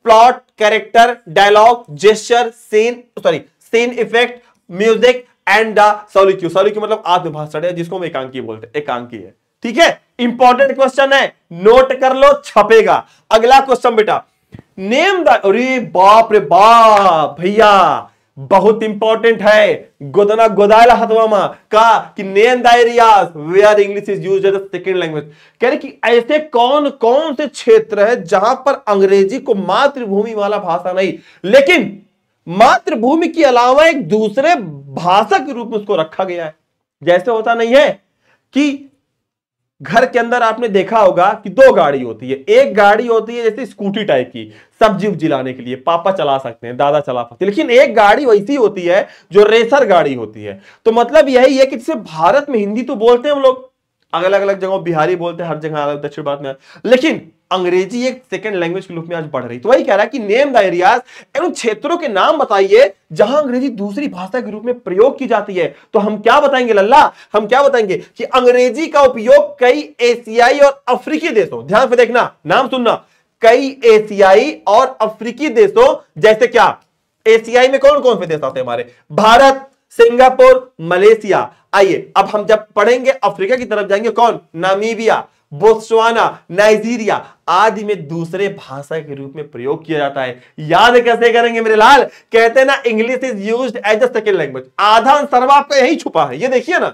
plot, character, dialogue, gesture, scene effect, music and the soliloquy. Soliloquy मतलब आत्मभाषण है, जिसको हम एकांकी बोलते हैं, एकांकी है। ठीक है, इंपॉर्टेंट क्वेश्चन है, नोट कर लो, छपेगा। अगला क्वेश्चन बेटा, नेम द, अरे बाप रे बाप भैया, बहुत इंपॉर्टेंट है, गोदना गोदायला हथवामा का कि name the areas where English is used as a second language. कह रहे कि ऐसे कौन कौन से क्षेत्र है जहां पर अंग्रेजी को मातृभूमि वाला भाषा नहीं, लेकिन मातृभूमि के अलावा एक दूसरे भाषा के रूप में उसको रखा गया है। जैसे होता नहीं है कि घर के अंदर आपने देखा होगा कि दो गाड़ी होती है, एक गाड़ी होती है जैसे स्कूटी टाइप की, सब्जी उब्जी लाने के लिए पापा चला सकते हैं, दादा चला सकते हैं, लेकिन एक गाड़ी वैसी होती है जो रेसर गाड़ी होती है। तो मतलब यही है कि जैसे भारत में हिंदी तो बोलते हैं हम लोग, अलग अलग जगहों बिहारी बोलते हैं, हर जगह अलग दक्षिण भारत में, लेकिन अंग्रेजी एक सेकंड लैंग्वेज के रूप में आज बढ़ रही। तो वही कह रहा है कि नेम द एरियाज, एवं क्षेत्रों के नाम बताइए जहां अंग्रेजी दूसरी भाषा के रूप में प्रयोग की जाती है। तो हम क्या बताएंगे लल्ला, हम क्या बताएंगे कि अंग्रेजी का उपयोग कई एशियाई और अफ्रीकी देशों, ध्यान से देखना, नाम सुनना, कई एशियाई और अफ्रीकी देशों, जैसे क्या, एशियाई में कौन कौन से देश आते हैं हमारे, भारत, सिंगापुर, मलेशिया। आइए अब हम जब पढ़ेंगे अफ्रीका की तरफ जाएंगे, कौन, नामीबिया, बोत्सवाना, नाइजीरिया आदि में दूसरे भाषा के रूप में प्रयोग किया जाता है। याद कैसे करेंगे मेरे लाल, कहते हैं ना English is used as a second language. आधा आंसर आपका यही छुपा है, ये देखिए ना,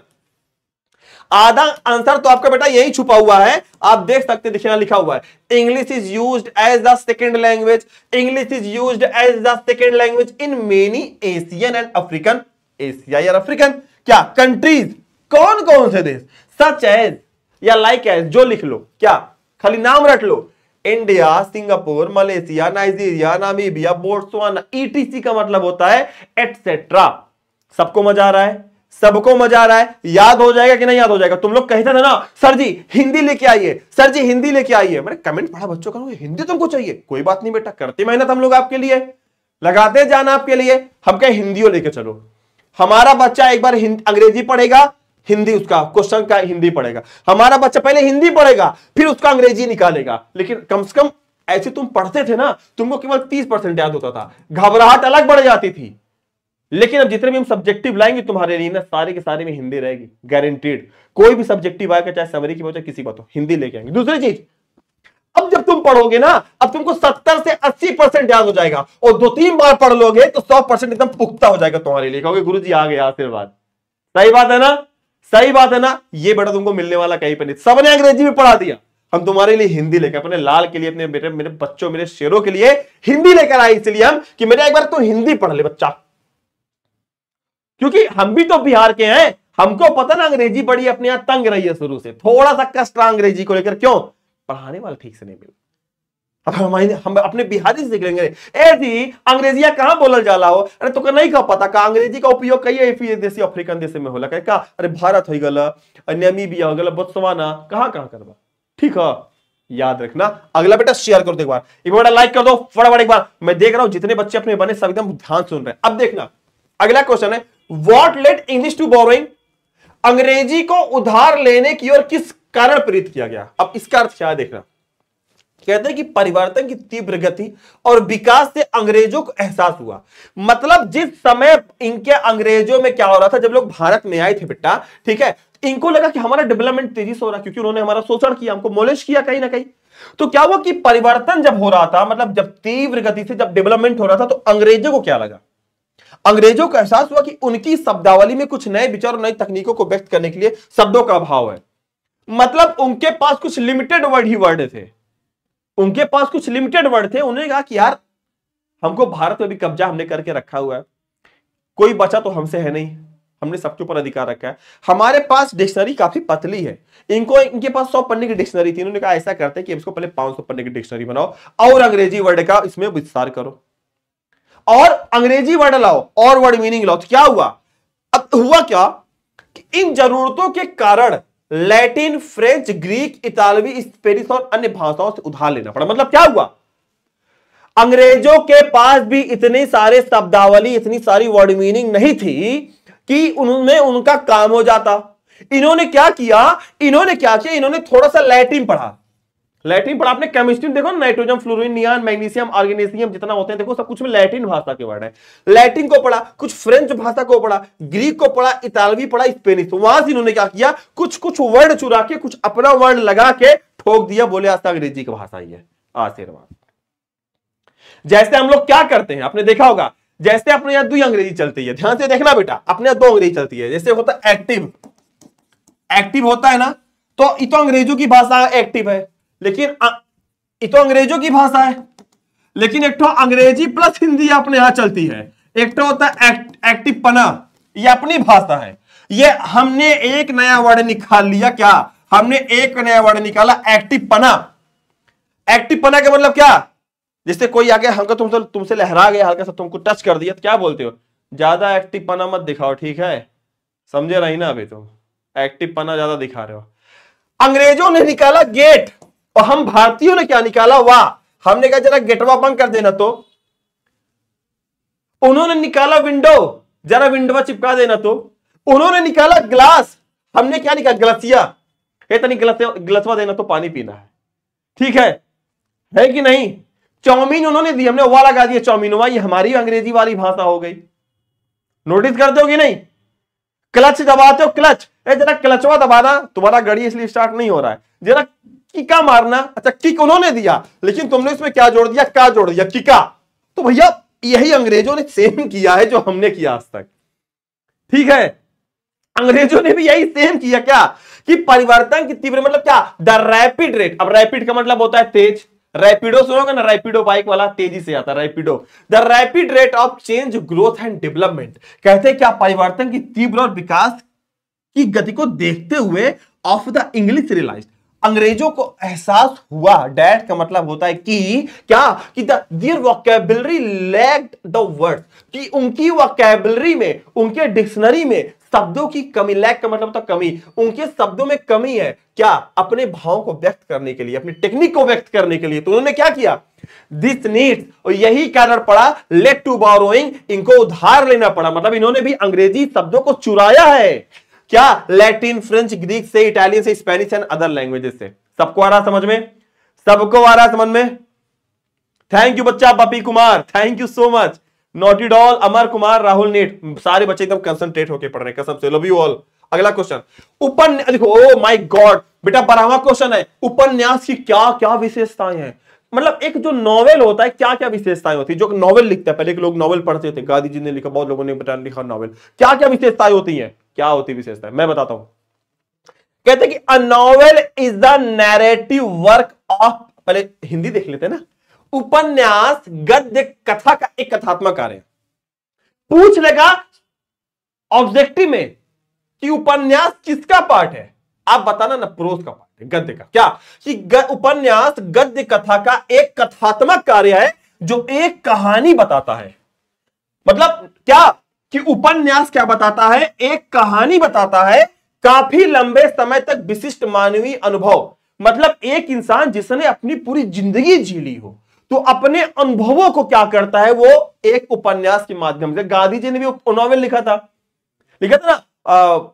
आधा आंसर तो आपका बेटा यही छुपा हुआ है, आप देख सकते हैं, देखिए लिखा हुआ है English is used as the second language, English is used as the second language in many Asian and African, एशियाई और अफ्रीकन क्या कंट्रीज, कौन कौन से देश, सच एज या लाइक एज, जो लिख लो, क्या खाली नाम रट लो, India, Singapore, Malaysia, Nigeria, Namibia, Botswana, ETC का मतलब होता है एटसेट्रा। सबको मजा आ रहा है, सबको मजा आ रहा है, याद हो जाएगा कि नहीं याद हो जाएगा। तुम लोग कहते थे ना सर जी हिंदी लेके आइए, सर जी हिंदी लेके आइए, मैंने कमेंट पढ़ा बच्चों का, हिंदी तुमको चाहिए, कोई बात नहीं बेटा, करते मेहनत हम लोग आपके लिए, लगाते जान आपके लिए, हम कहें हिंदी लेके चलो। हमारा बच्चा एक बार अंग्रेजी पढ़ेगा, हिंदी उसका क्वेश्चन का हिंदी पढ़ेगा, हमारा बच्चा पहले हिंदी पढ़ेगा फिर उसका अंग्रेजी निकालेगा। लेकिन कम से कम ऐसे तुम पढ़ते थे ना, तुमको केवल 30% याद होता था, घबराहट अलग बढ़ जाती थी। लेकिन अब जितने भी हम सब्जेक्टिव लाएंगे तुम्हारे लिए ना, सारे के सारे में हिंदी रहेगी, गारंटीड। कोई भी सब्जेक्टिव आएगा, चाहे समरी की हो चाहे किसी बात हो, हिंदी लेके आएंगे। दूसरी चीज, अब जब तुम पढ़ोगे ना, अब तुमको 70 से 80% याद हो जाएगा, और 2-3 बार पढ़ लोगे तो 100% एकदम पुख्ता हो जाएगा तुम्हारे लिए, कहोगे गुरुजी आ गया आशीर्वाद। सही बात है ना, सही बात है ना, ये बेटा तुमको मिलने वाला कहीं पर नहीं। सबने अंग्रेजी में पढ़ा दिया, हम तुम्हारे लिए हिंदी लेकर, अपने लाल के लिए, अपने मेरे बच्चों, मेरे शेरों के लिए हिंदी लेकर आए, इसलिए हम कि मेरा एक बार तो हिंदी पढ़ ले बच्चा, क्योंकि हम भी तो बिहार के हैं, हमको पता ना अंग्रेजी बड़ी अपने यहां तंग रही है शुरू से, थोड़ा सा कष्ट अंग्रेजी को लेकर, क्यों, पढ़ाने वाला ठीक से नहीं मिला। अब हम अपने बिहारी से सीख लेंगे, ऐसी अंग्रेजिया कहां बोलल जाला हो, अरे तो नहीं कह पता का अंग्रेजी का उपयोग कई देशी अफ्रीकन देश में होला, का अरे भारत हो गल, नामीबिया हो गल, बोत्सवाना, कहां कहां करवा, ठीक है, याद रखना। अगला बेटा शेयर कर दो, एक बार लाइक कर दो फटाफट, एक बार मैं देख रहा हूं जितने बच्चे अपने बने सब एकदम ध्यान सुन रहे हैं। अब देखना अगला क्वेश्चन है, what led English to borrowing, अंग्रेजी को उधार लेने की ओर किस कारण प्रेरित किया गया। अब इसका अर्थ क्या है देखना, कहते हैं कि परिवर्तन की तीव्र गति और विकास से अंग्रेजों को एहसास हुआ। मतलब जिस समय इनके अंग्रेजों में क्या हो रहा था, जब लोग भारत में आए थे बेटा, ठीक है, इनको लगा कि हमारा डेवलपमेंट तेजी से हो रहा है, क्योंकि उन्होंने हमारा शोषण किया, हमको मोलेस्ट किया कहीं ना कहीं। तो क्या हुआ कि परिवर्तन जब हो रहा था, मतलब जब तीव्र गति से जब डेवलपमेंट हो रहा था, तो अंग्रेजों को क्या लगा, अंग्रेजों को एहसास हुआ कि उनकी शब्दावली में कुछ नए विचार और नई तकनीकों को व्यक्त करने के लिए शब्दों का अभाव है। मतलब उनके पास कुछ लिमिटेड वर्ड ही वर्ड थे, उनके पास कुछ लिमिटेड वर्ड थे। उन्होंने कहा कि यार हमको भारत में भी कब्जा हमने करके रखा हुआ है, कोई बचा तो हमसे है नहीं, हमने सबके ऊपर अधिकार रखा है। हमारे पास डिक्शनरी काफी पतली है, इनके पास 100 पन्ने की डिक्शनरी थी, इन्होंने कहा ऐसा करते हैं कि इसको पहले 500 पन्ने की डिक्शनरी बनाओ और अंग्रेजी वर्ड का इसमें विस्तार करो और अंग्रेजी वर्ड लाओ और वर्ड मीनिंग लाओ। तो क्या हुआ, अब हुआ क्या कि इन जरूरतों के कारण लैटिन, फ्रेंच, ग्रीक, इतालवी, स्पेनिश और अन्य भाषाओं से उधार लेना पड़ा। मतलब क्या हुआ, अंग्रेजों के पास भी इतने सारे शब्दावली, इतनी सारी वर्ड मीनिंग नहीं थी कि उनमें उनका काम हो जाता। इन्होंने क्या किया, इन्होंने थोड़ा सा लैटिन पढ़ा। आपने केमिस्ट्री में देखो, नाइट्रोजन, फ्लोरीन, नियान, मैग्नीशियम, आर्गेनेशियम जितना होते हैं देखो, सब कुछ में लैटिन भाषा के वर्ड है। लैटिन को पढ़ा, कुछ फ्रेंच भाषा को पढ़ा, ग्रीक को पढ़ा, इतालवी पढ़ा, स्पेनिश। तो वहां से इन्होंने क्या किया, कुछ वर्ड चुरा के, कुछ अपना वर्ड लगा के ठोक दिया, बोले आज तक अंग्रेजी की भाषा ही है। आशीर्वाद। जैसे हम लोग क्या करते हैं, आपने देखा होगा, जैसे अपने यहां 2 अंग्रेजी चलती है, ध्यान से देखना बेटा, अपने यहां 2 अंग्रेजी चलती है। जैसे होता है एक्टिव होता है ना, तो ये तो अंग्रेजों की भाषा एक्टिव है, लेकिन ये तो अंग्रेजों की भाषा है, लेकिन एक तो अंग्रेजी प्लस हिंदी अपने यहां चलती है। एक तो होता है एक्टिव पना, ये अपनी भाषा है। ये हमने एक नया वर्ड निकाल लिया। क्या हमने एक नया वर्ड निकाला, एक्टिव पना। एक्टिव पना का मतलब क्या, जैसे कोई आगे हमको तुमसे लहरा गया, हल्का सा तुमको टच कर दिया, तो क्या बोलते हो, ज्यादा एक्टिव पना मत दिखाओ, ठीक है, समझे रही ना, अभी तुम एक्टिव पना ज्यादा दिखा रहे हो। अंग्रेजों ने निकाला गेट और हम भारतीयों ने क्या निकाला, वाह। हमने कहा जरा गेटवा बंद कर देना, तो उन्होंने निकाला विंडो, जरा विंडो चिपका देना, तो उन्होंने निकाला ग्लास, हमने क्या निकाला, ग्लासिया, इतनी ग्लासवा देना तो पानी पीना है, ठीक है कि नहीं। चाउमीन उन्होंने दी, हमने वा लगा दिया चाउमीनवा, ये हमारी अंग्रेजी वाली भाषा हो गई। नोटिस करते हो कि नहीं, क्लच दबाते हो, क्लच, जरा क्लचवा दबाना, तुम्हारा गाड़ी इसलिए स्टार्ट नहीं हो रहा है, जरा किका मारना। अच्छा, किक उन्होंने दिया, लेकिन तुमने इसमें क्या जोड़ दिया, का जोड़ दिया, किका। तो भैया यही अंग्रेजों ने सेम किया है जो हमने किया आज तक, ठीक है। अंग्रेजों ने भी यही सेम किया, क्या कि परिवर्तन की तीव्र, मतलब क्या, द रैपिड रेट। अब रैपिड का मतलब होता है तेज, रैपिडो सुनोगे ना, रैपिडो बाइक वाला तेजी से आता, Rapido. The rapid rate of change, growth and development, कहते हैं क्या, परिवर्तन की तीव्र और विकास की गति को देखते हुए ऑफ द इंग्लिश रियलाइज्ड, अंग्रेजों को एहसास हुआ, डैट का मतलब होता है कि क्या, कि their vocabulary lacked the words, कि उनकी वोकैबुलरी में, उनके डिक्शनरी में शब्दों की कमी, लैक का मतलब होता कमी, उनके शब्दों में कमी है, क्या, अपने भाव को व्यक्त करने के लिए, अपनी टेक्निक को व्यक्त करने के लिए। तो उन्होंने क्या किया, दिस नीड्स, और यही कारण पड़ा, लेट टू बोरोइंग, इनको उधार लेना पड़ा। मतलब इन्होंने भी अंग्रेजी शब्दों को चुराया है, क्या, लैटिन, फ्रेंच, ग्रीक से, इटालियन से, स्पेनिश एंड अदर लैंग्वेजेस से। सबको आ रहा समझ में, सबको आ रहा समझ में। थैंक यू बच्चा, Pappi Kumar, thank you so much, naughty doll, Amar Kumar, Rahul NEET, सारे बच्चे एकदम कंसंट्रेट होकर पढ़ रहे हैं, कसम से, लव यू ऑल। अगला क्वेश्चन, उपन्यास, देखो, ओ माय गॉड बेटा, 12वां क्वेश्चन है, उपन्यास की क्या क्या विशेषताएं हैं। मतलब एक जो नॉवेल होता है, क्या क्या विशेषताएं होती है, जो नॉवेल लिखता है, पहले के लोग नॉवेल पढ़ते थे, गांधी जी ने लिखा, बहुत लोगों ने लिखा नॉवेल, क्या क्या विशेषताएं होती हैं, क्या होती विशेषताएं, मैं बताता हूं। कहते हैं कि a novel is the narrative work of, पहले हिंदी देख लेते हैं ना, उपन्यास गद्य कथा का एक कथात्मक कार्य। पूछ लेगा ऑब्जेक्टिव में कि उपन्यास किसका पार्ट है, आप बताना ना, प्रोज का पार्ट है, गद्य का। क्या कि उपन्यास गद्य कथा का एक कथात्मक कार्य है जो एक कहानी बताता है। मतलब क्या कि उपन्यास क्या बताता है, एक कहानी बताता है, काफी लंबे समय तक विशिष्ट मानवीय अनुभव। मतलब एक इंसान जिसने अपनी पूरी जिंदगी जी ली हो, तो अपने अनुभवों को क्या करता है, वो एक उपन्यास के माध्यम से। गांधी जी ने भी नॉवेल लिखा था ना,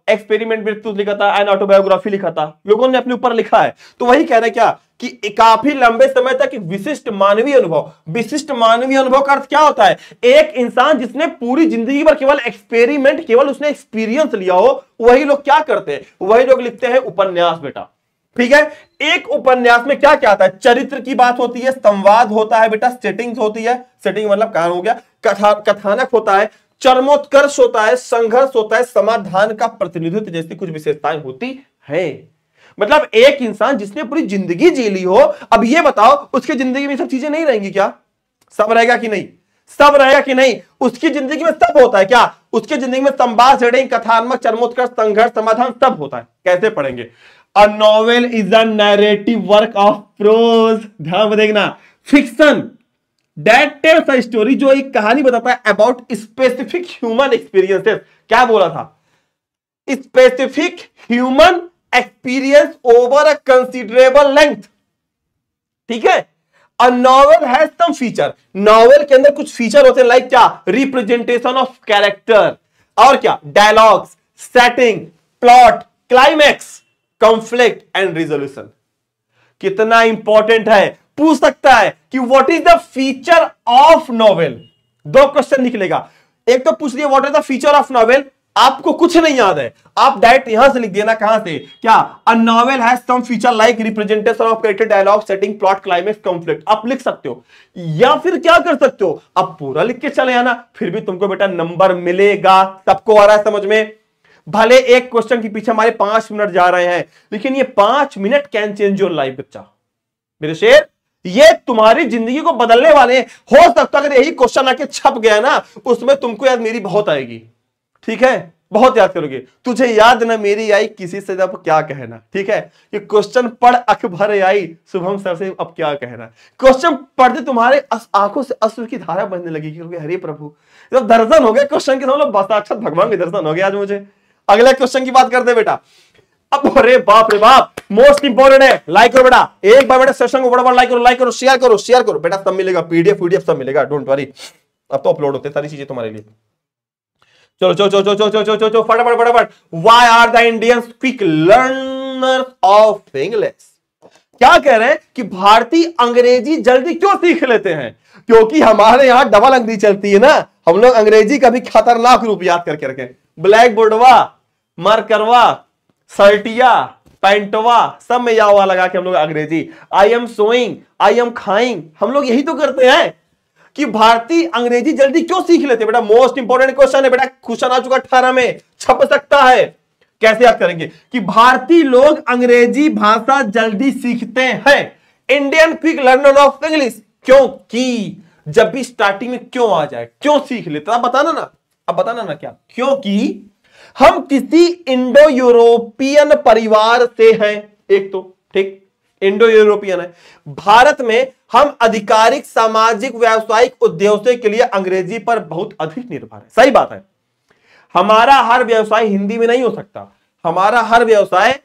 एक्सपेरिमेंट विद ट्रूथ लिखा था, एन ऑटोबायोग्राफी लिखा था, लोगों ने अपने ऊपर लिखा है। तो वही कह रहे हैं क्या कि काफी लंबे समय तक एक विशिष्ट मानवीय अनुभव। विशिष्ट मानवीय अनुभव का अर्थ क्या होता है, एक इंसान जिसने पूरी जिंदगी भर केवल एक्सपेरिमेंट, केवल उसने एक्सपीरियंस लिया हो, वही लोग क्या करते हैं, वही लोग लिखते हैं उपन्यास बेटा, ठीक है। एक उपन्यास में क्या क्या आता है, चरित्र की बात होती है, संवाद होता है बेटा, सेटिंग्स होती है, सेटिंग मतलब कहानी हो गया, कथानक होता है, चरमोत्कर्ष होता है, संघर्ष होता है, समाधान का प्रतिनिधित्व जैसी कुछ विशेषताएं होती है। मतलब एक इंसान जिसने पूरी जिंदगी जी ली हो, अब ये बताओ उसकी जिंदगी में सब चीजें नहीं रहेंगी क्या, सब रहेगा कि नहीं, सब रहेगा कि नहीं, उसकी जिंदगी में सब होता है क्या, उसके जिंदगी में संवाद, सेटिंग, कथात्मक, चरमोत्कर्ष, संघर्ष, समाधान सब होता है। कैसे पढ़ेंगे? A novel is a narrative work of pros, ध्यान में देखना, fiction that tells a story, जो एक कहानी बताता है अबाउट स्पेसिफिक ह्यूमन एक्सपीरियंसेस। क्या बोला था? Specific human experience over a considerable length. ठीक है। A novel has some feature, novel के अंदर कुछ फीचर होते हैं, लाइक क्या? रिप्रेजेंटेशन ऑफ कैरेक्टर, और क्या? Dialogues, setting, plot, climax, conflict and resolution. कितना इंपॉर्टेंट है, पूछ सकता है कि what is the feature of novel. दो क्वेश्चन निकलेगा, एक तो पूछ लिया what is the feature of novel, आपको कुछ नहीं याद है, आप डायरेक्ट यहां से लिख देना, कहां से? क्या? A novel has some feature like representation of character, dialogue, setting, plot, climax, conflict. आप लिख सकते हो, या फिर क्या कर सकते हो, आप पूरा लिख के चले आना, फिर भी तुमको बेटा नंबर मिलेगा। सबको आ रहा है समझ में? भले एक क्वेश्चन के पीछे हमारे 5 मिनट जा रहे हैं, लेकिन ये 5 minute can change your life बच्चा। मेरे शेर, ये तुम्हारी जिंदगी को बदलने वाले हैं। हो सकता है अगर यही क्वेश्चन आके छप गया ना, उसमें तुमको याद मेरी बहुत आएगी। ठीक है, बहुत याद करोगे। तुझे याद ना मेरी आई, किसी से अब क्या कहना। ठीक है, ये क्वेश्चन पढ़ अकबर आई, शुभम सर से अब क्या कहना। क्वेश्चन पढ़ते तुम्हारे आंखों से अश्रु की धारा बहने लगेगी। हरे प्रभु, जब दर्शन हो गया क्वेश्चन के, समझ लो साक्षात भगवान के दर्शन हो गया आज मुझे। अगले क्वेश्चन की बात करते बेटा। अब अरे बाप रे बाप, मोस्ट इंपोर्टेंट है, लाइक करो बेटा, एक बार बेटा सेशन को बड़ा लाइक करो, शेयर करो बेटा, सब मिलेगा, पीडीएफ सब मिलेगा, डोंट वरी। अब तो अपलोड होते सारी चीजें तुम्हारे लिए। चलो फटाफट। Why are the Indians quick learners of English? क्या कह रहे हैं कि भारतीय अंग्रेजी जल्दी क्यों सीख लेते हैं? क्योंकि हमारे यहां डबल अंग्रेजी चलती है ना, हम लोग अंग्रेजी का भी खतरनाक रूप याद करके रखें। ब्लैक बोर्डवा, मार्करवा, सर्टिया, पैंटवा, सब में या लगा के हम लोग अंग्रेजी, आई एम सोइंग, आई एम खाइंग, हम लोग यही तो करते हैं। कि भारतीय अंग्रेजी जल्दी क्यों सीख लेते बेटा? मोस्ट इंपोर्टेंट क्वेश्चन है बेटा, क्वेश्चन आ चुका 18 में, छप सकता है। कैसे याद करेंगे कि भारतीय लोग अंग्रेजी भाषा जल्दी सीखते हैं? Indian quick learner of English, क्योंकि जब भी स्टार्टिंग में क्यों आ जाए, क्यों सीख लेते? आप बताना ना, अब बताना ना क्या? क्योंकि हम किसी इंडो यूरोपियन परिवार से हैं, एक तो ठीक, इंडो यूरोपियन है। भारत में हम आधिकारिक, सामाजिक, व्यावसायिक उद्देश्यों के लिए अंग्रेजी पर बहुत अधिक निर्भर है। सही बात है, हमारा हर व्यवसाय हिंदी में नहीं हो सकता, हमारा हर व्यवसाय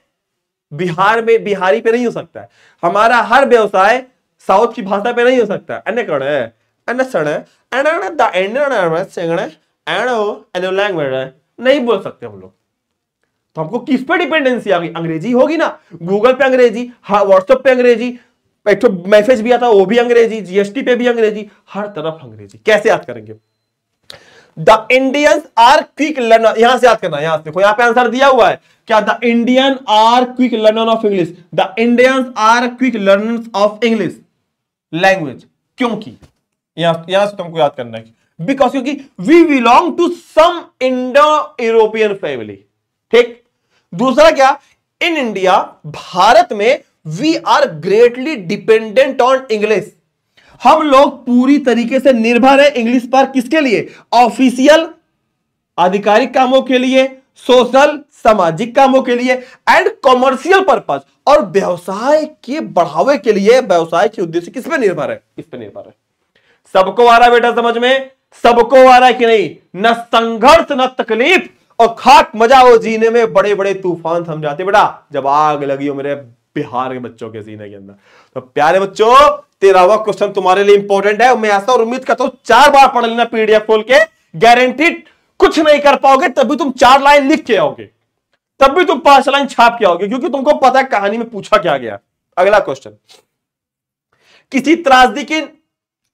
बिहार में बिहारी पे नहीं हो सकता है, हमारा हर व्यवसाय साउथ की भाषा पे नहीं हो सकता। नहीं बोल सकते हम लोग, तो हमको किस पे डिपेंडेंसी आ गई? अंग्रेजी होगी ना, गूगल पे अंग्रेजी, व्हाट्सएप पे अंग्रेजी, एक तो मैसेज भी आता है वो भी अंग्रेजी, जीएसटी पे भी अंग्रेजी, हर तरफ अंग्रेजी। कैसे याद करेंगे? The Indians are quick learner, यहां से याद करना, यहां से देखो, यहां पे आंसर दिया हुआ है क्या? The Indian are quick learner of English, the Indians are quick learners of English language. क्योंकि यहां से तुमको याद करना है, बिकॉज क्योंकि we belong to some Indo European family. ठीक। दूसरा क्या? इन इंडिया, भारत में we are greatly dependent on English, हम लोग पूरी तरीके से निर्भर है इंग्लिश पर। किसके लिए? ऑफिशियल, आधिकारिक कामों के लिए, सोशल, सामाजिक कामों के लिए, एंड कॉमर्शियल पर्पस, और व्यवसाय के बढ़ावे के लिए, व्यवसाय के उद्देश्य किस पे निर्भर है? इस पे निर्भर है। सबको आ रहा है बेटा समझ में? सबको आ रहा है कि नहीं? न संघर्ष न तकलीफ और खाक मजा हो जीने में, बड़े बड़े तूफान थम जाते बेटा जब आग लगी हो मेरे बिहार के बच्चों के सीने के अंदर। तो प्यारे बच्चों, 13वां क्वेश्चन तुम्हारे लिए इंपॉर्टेंट है। मैं ऐसा और उम्मीद करता हूं 4 बार पढ़ लेना पीडीएफ खोल के, गारंटीड कुछ नहीं कर पाओगे तभी तुम 4 लाइन लिख के आओगे, तब भी तुम 5 लाइन छाप के आओगे, क्योंकि तुमको पता है कहानी में पूछा क्या गया। अगला क्वेश्चन, किसी त्रासदी की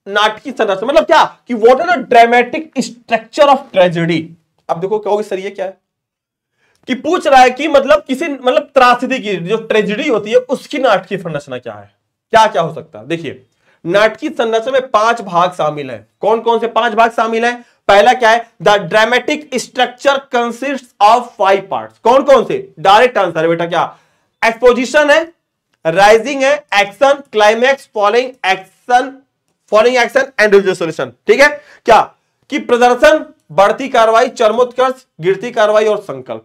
नाटकीय संरचना, मतलब क्या कि what are the dramatic structure of tragedy. अब देखो कहोगे सर ये क्या है, कि पूछ रहा है कि मतलब किसी, मतलब त्रासदी की जो ट्रेजेडी होती है उसकी नाटकीय संरचना क्या है, क्या क्या हो सकता है। देखिए, नाटकीय संरचना में 5 भाग शामिल हैं। कौन कौन से 5 भाग शामिल हैं? पहला क्या है? The dramatic structure consists of 5 parts. कौन कौन से? डायरेक्ट आंसर है बेटा क्या? एक्सपोजिशन है, राइजिंग है, action, climax, following action and resolution. ठीक है क्या? कि प्रदर्शन, बढ़ती कार्रवाई, चरमोत्कर्ष, गिरती कार्रवाई और संकल्प।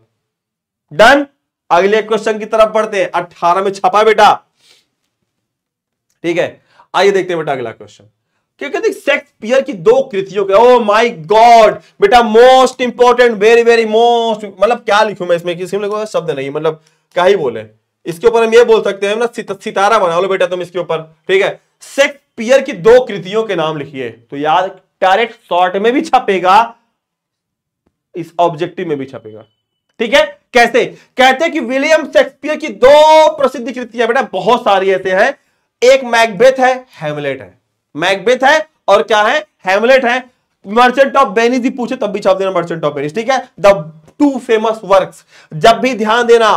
डन। अगले क्वेश्चन की तरफ बढ़ते हैं। 18 में छपा बेटा, ठीक है। आइए देखते हैं बेटा अगला क्वेश्चन। क्योंकि शेक्सपियर की दो कृतियों के, ओ माय गॉड बेटा, most important, very very most, मतलब क्या लिखूं मैं इसमें, किसी में शब्द नहीं, मतलब क्या ही बोले इसके ऊपर। हम ये बोल सकते हैं ना, सितारा बना लो बेटा तुम इसके ऊपर, ठीक है। शेक्सपियर की दो कृतियों के नाम लिखिए, तो यार डायरेक्ट शॉर्ट में भी छपेगा, इस ऑब्जेक्टिव में भी छपेगा, ठीक है। कैसे? कहते हैं कि विलियम शेक्सपियर की दो प्रसिद्ध कृतियां बेटा, बहुत सारी ऐसे हैं। एक मैकबेथ है, हैमलेट है। मैकबेथ है और क्या है? हैमलेट है। मर्चेंट ऑफ वेनिस पूछे तब भी छाप देना मर्चेंट ऑफ वेनिस, ठीक है। द टू फेमस वर्क्स, जब भी ध्यान देना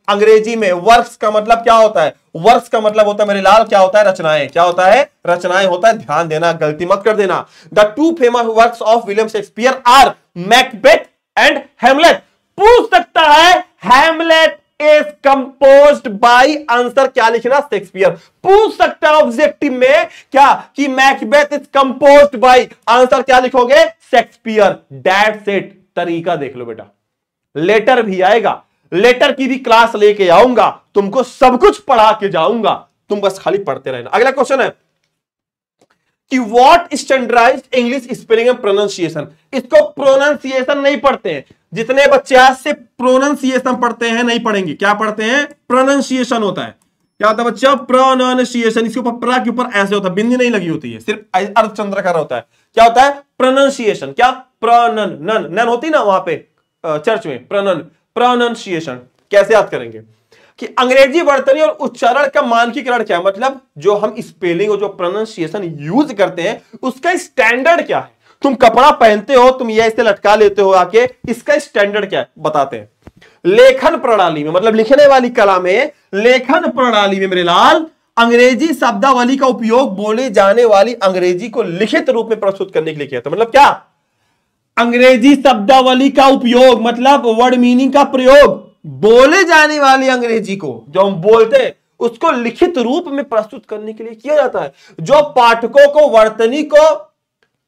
अंग्रेजी में वर्क्स का मतलब क्या होता है? वर्क्स का मतलब होता है मेरे लाल क्या होता है? रचनाएं। क्या होता है? रचनाएं होता है, ध्यान देना, गलती मत कर देना। The two famous works of William Shakespeare are Macbeth and Hamlet. पूछ सकता है Hamlet is composed by, answer क्या लिखना? शेक्सपियर। पूछ सकता है ऑब्जेक्टिव में क्या कि Macbeth is composed by, answer क्या लिखोगे? शेक्सपियर। That's it. तरीका देख लो बेटा, लेटर भी आएगा, लेटर की भी क्लास लेके आऊंगा, तुमको सब कुछ पढ़ा के जाऊंगा, तुम बस खाली पढ़ते रहना। अगला क्वेश्चन है कि what standardized English spelling and pronunciation. इसको प्रोनाउंसिएशन नहीं पढ़ते हैं, जितने बच्चे आज से प्रोनाउंसिएशन पढ़ते हैं नहीं पढ़ेंगे। क्या पढ़ते हैं? प्रोनाउंसिएशन होता है। क्या होता है बच्चा? प्रोनाउंसिएशन। इसके ऊपर प्रा के ऊपर ऐसे होता है, बिंदी नहीं लगी होती है, सिर्फ अर्धचंद्राकार होता है। क्या होता है? प्रोनाउंसिएशन। क्या? प्रोनन, नन नन होती ना वहां पे चर्च में, प्रोनन, प्रोनाउंसिएशन। कैसे याद करेंगे कि अंग्रेजी वर्तनी और उच्चारण का मानकीकरण क्या है? मतलब जो हम स्पेलिंग और जो प्रोनाउंसिएशन यूज करते हैं उसका स्टैंडर्ड क्या है? तुम कपड़ा पहनते हो, तुम ये ऐसे लटका लेते हो आके, इसका स्टैंडर्ड क्या है बताते हैं। लेखन प्रणाली में, मतलब लिखने वाली कला में, लेखन प्रणाली में मेरे लाल अंग्रेजी शब्दावली का उपयोग बोले जाने वाली अंग्रेजी को लिखित रूप में प्रस्तुत करने के लिए किया था। मतलब क्या? अंग्रेजी शब्दावली का उपयोग, मतलब वर्ड मीनिंग का प्रयोग, बोले जाने वाली अंग्रेजी को जो हम बोलते हैं उसको लिखित रूप में प्रस्तुत करने के लिए किया जाता है, जो पाठकों को वर्तनी को